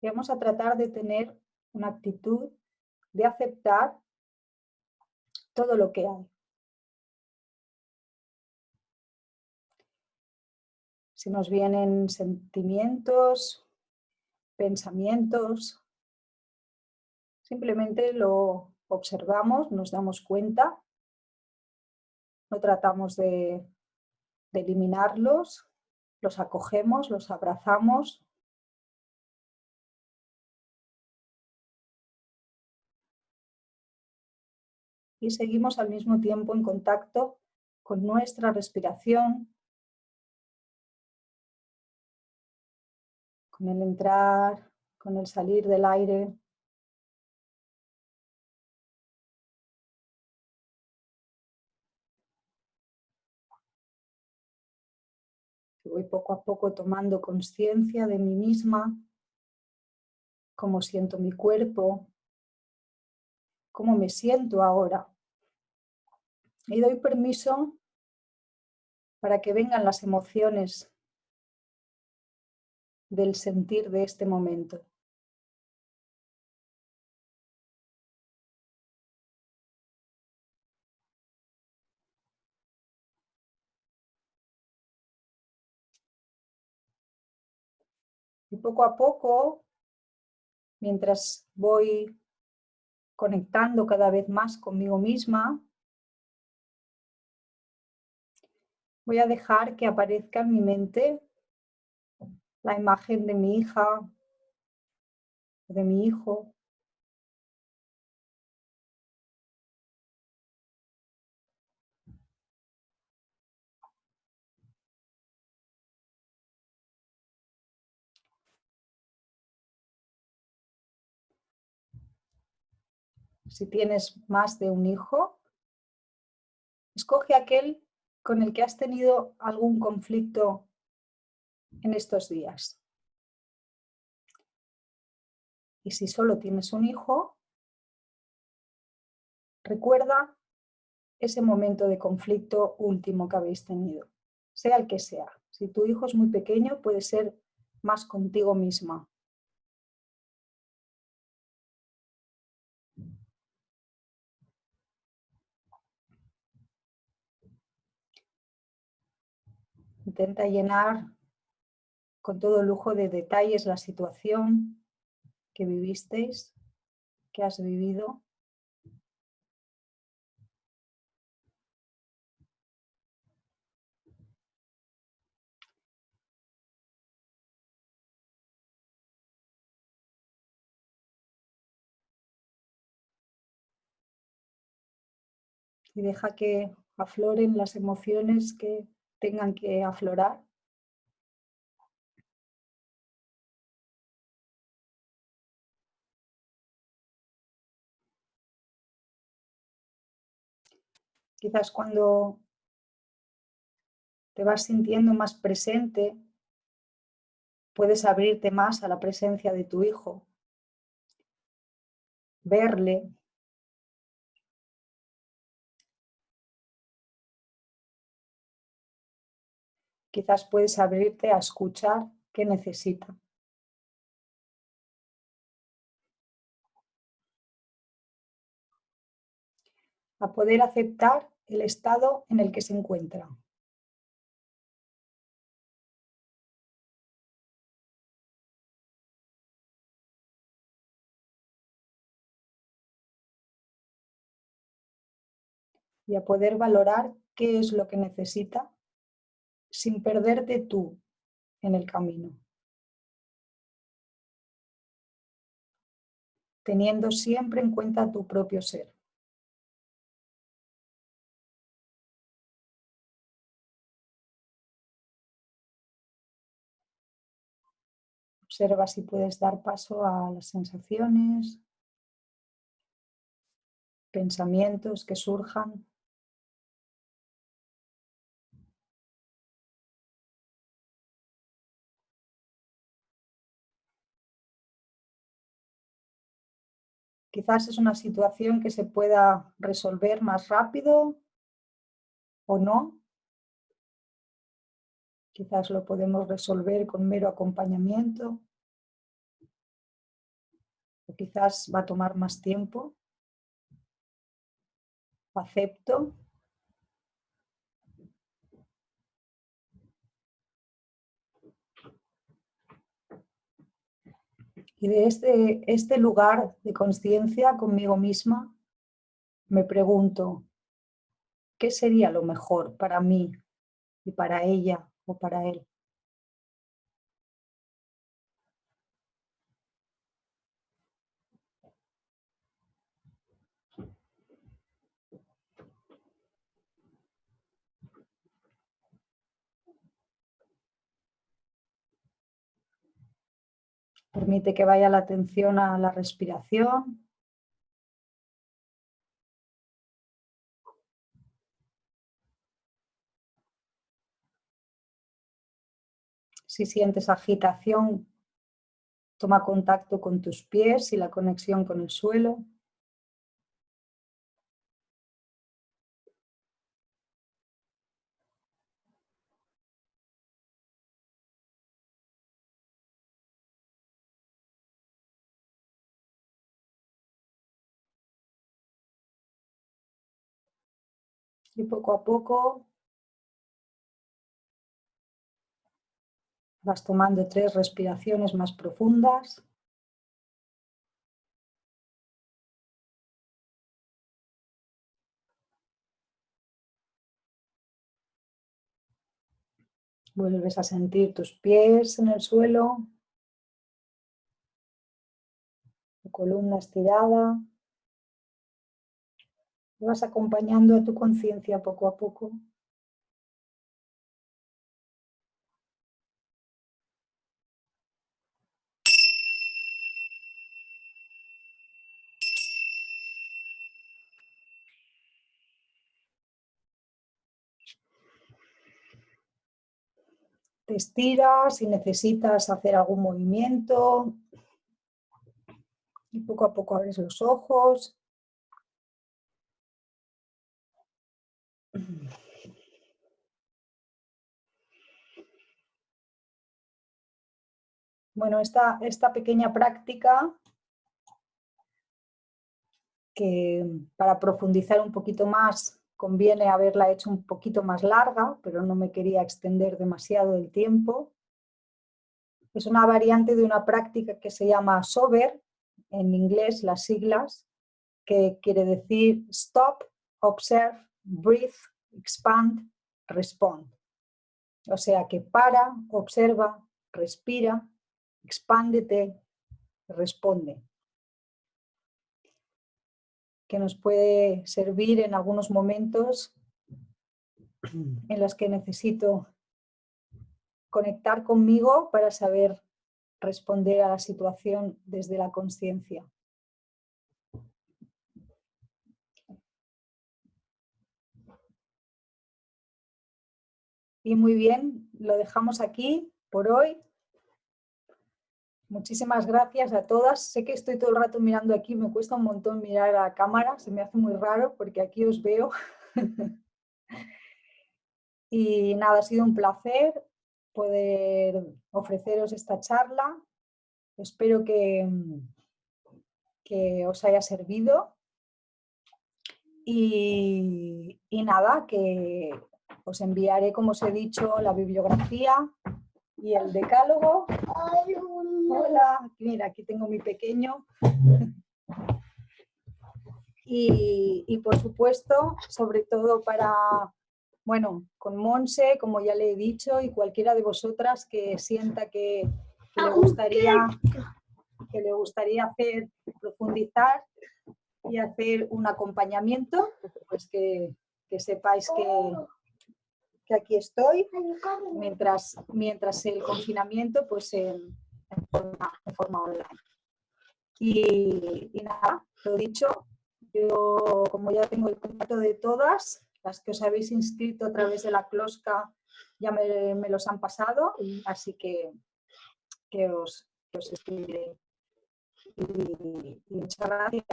[SPEAKER 2] Y vamos a tratar de tener una actitud de aceptar todo lo que hay. Si nos vienen sentimientos, pensamientos, simplemente lo observamos, nos damos cuenta, no tratamos de eliminarlos, los acogemos, los abrazamos. Y seguimos al mismo tiempo en contacto con nuestra respiración, con el entrar, con el salir del aire. Voy poco a poco tomando conciencia de mí misma, cómo siento mi cuerpo, cómo me siento ahora. Y doy permiso para que vengan las emociones del sentir de este momento. Y poco a poco, mientras voy conectando cada vez más conmigo misma, voy a dejar que aparezca en mi mente la imagen de mi hija, de mi hijo. Si tienes más de un hijo, escoge aquel con el que has tenido algún conflicto en estos días. Y si solo tienes un hijo, recuerda ese momento de conflicto último que habéis tenido, sea el que sea. Si tu hijo es muy pequeño, puede ser más contigo misma. Intenta llenar con todo lujo de detalles la situación que vivisteis, que has vivido. Y deja que afloren las emociones que tengan que aflorar. Quizás cuando te vas sintiendo más presente, puedes abrirte más a la presencia de tu hijo, verle. Quizás puedes abrirte a escuchar qué necesita. A poder aceptar el estado en el que se encuentra. Y a poder valorar qué es lo que necesita sin perderte tú en el camino. Teniendo siempre en cuenta tu propio ser. Observa si puedes dar paso a las sensaciones, pensamientos que surjan. Quizás es una situación que se pueda resolver más rápido o no. Quizás lo podemos resolver con mero acompañamiento. O quizás va a tomar más tiempo. acepto. Y de este lugar de conciencia conmigo misma, me pregunto, ¿qué sería lo mejor para mí y para ella o para él? Permite que vaya la atención a la respiración. Si sientes agitación, toma contacto con tus pies y la conexión con el suelo. Y poco a poco vas tomando 3 respiraciones más profundas. Vuelves a sentir tus pies en el suelo, tu columna estirada. Vas acompañando a tu conciencia poco a poco. Te estiras si necesitas hacer algún movimiento y poco a poco abres los ojos. Bueno, esta pequeña práctica que para profundizar un poquito más conviene haberla hecho un poquito más larga, pero no me quería extender demasiado el tiempo. Es una variante de una práctica que se llama SOBER, en inglés las siglas, que quiere decir Stop, Observe, Breathe, Expand, Respond. O sea que para, observa, respira, expándete, responde. Que nos puede servir en algunos momentos en los que necesito conectar conmigo para saber responder a la situación desde la consciencia. Y muy bien, lo dejamos aquí por hoy. Muchísimas gracias a todas. Sé que estoy todo el rato mirando aquí, me cuesta un montón mirar a la cámara, se me hace muy raro porque aquí os veo. Y nada, ha sido un placer poder ofreceros esta charla. Espero que os haya servido. Y nada, que os enviaré, como os he dicho, la bibliografía y el decálogo. Hola, mira, aquí tengo mi pequeño. Y por supuesto, sobre todo para, bueno, con Monse, como ya le he dicho, y cualquiera de vosotras que sienta que le gustaría hacer, profundizar y hacer un acompañamiento, pues que sepáis que aquí estoy, mientras el confinamiento, pues en forma online. Y nada, lo dicho, yo como ya tengo el contacto de todas, las que os habéis inscrito a través de la Closca ya me los han pasado, así que os escribiré. Y muchas gracias.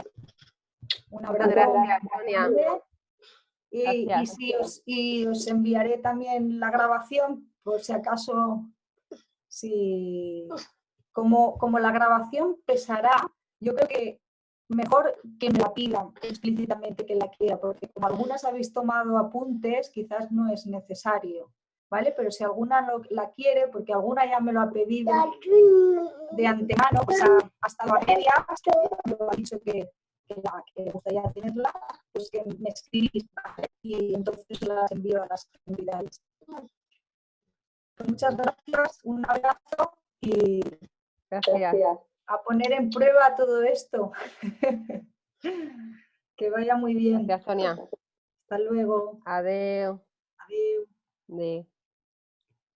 [SPEAKER 2] Un abrazo.
[SPEAKER 8] Gracias, Sonia.
[SPEAKER 2] Y os enviaré también la grabación, por si acaso, como la grabación pesará, yo creo que mejor que me la pidan explícitamente que la quiera, porque como algunas habéis tomado apuntes, quizás no es necesario, ¿vale? Pero si alguna la quiere, porque alguna ya me lo ha pedido de antemano, pues ha estado a medias, ha dicho que le gustaría tenerla, pues que me escribís, ¿vale? Y entonces las envío a las comunidades. Muchas gracias, un abrazo y
[SPEAKER 8] Gracias.
[SPEAKER 2] a poner en prueba todo esto. Que vaya muy bien.
[SPEAKER 8] Gracias, Sonia.
[SPEAKER 2] Hasta luego.
[SPEAKER 8] Adeu.
[SPEAKER 2] Adiós.
[SPEAKER 8] Adeu.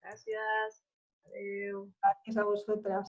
[SPEAKER 6] Gracias. Adiós.
[SPEAKER 2] Gracias a vosotras.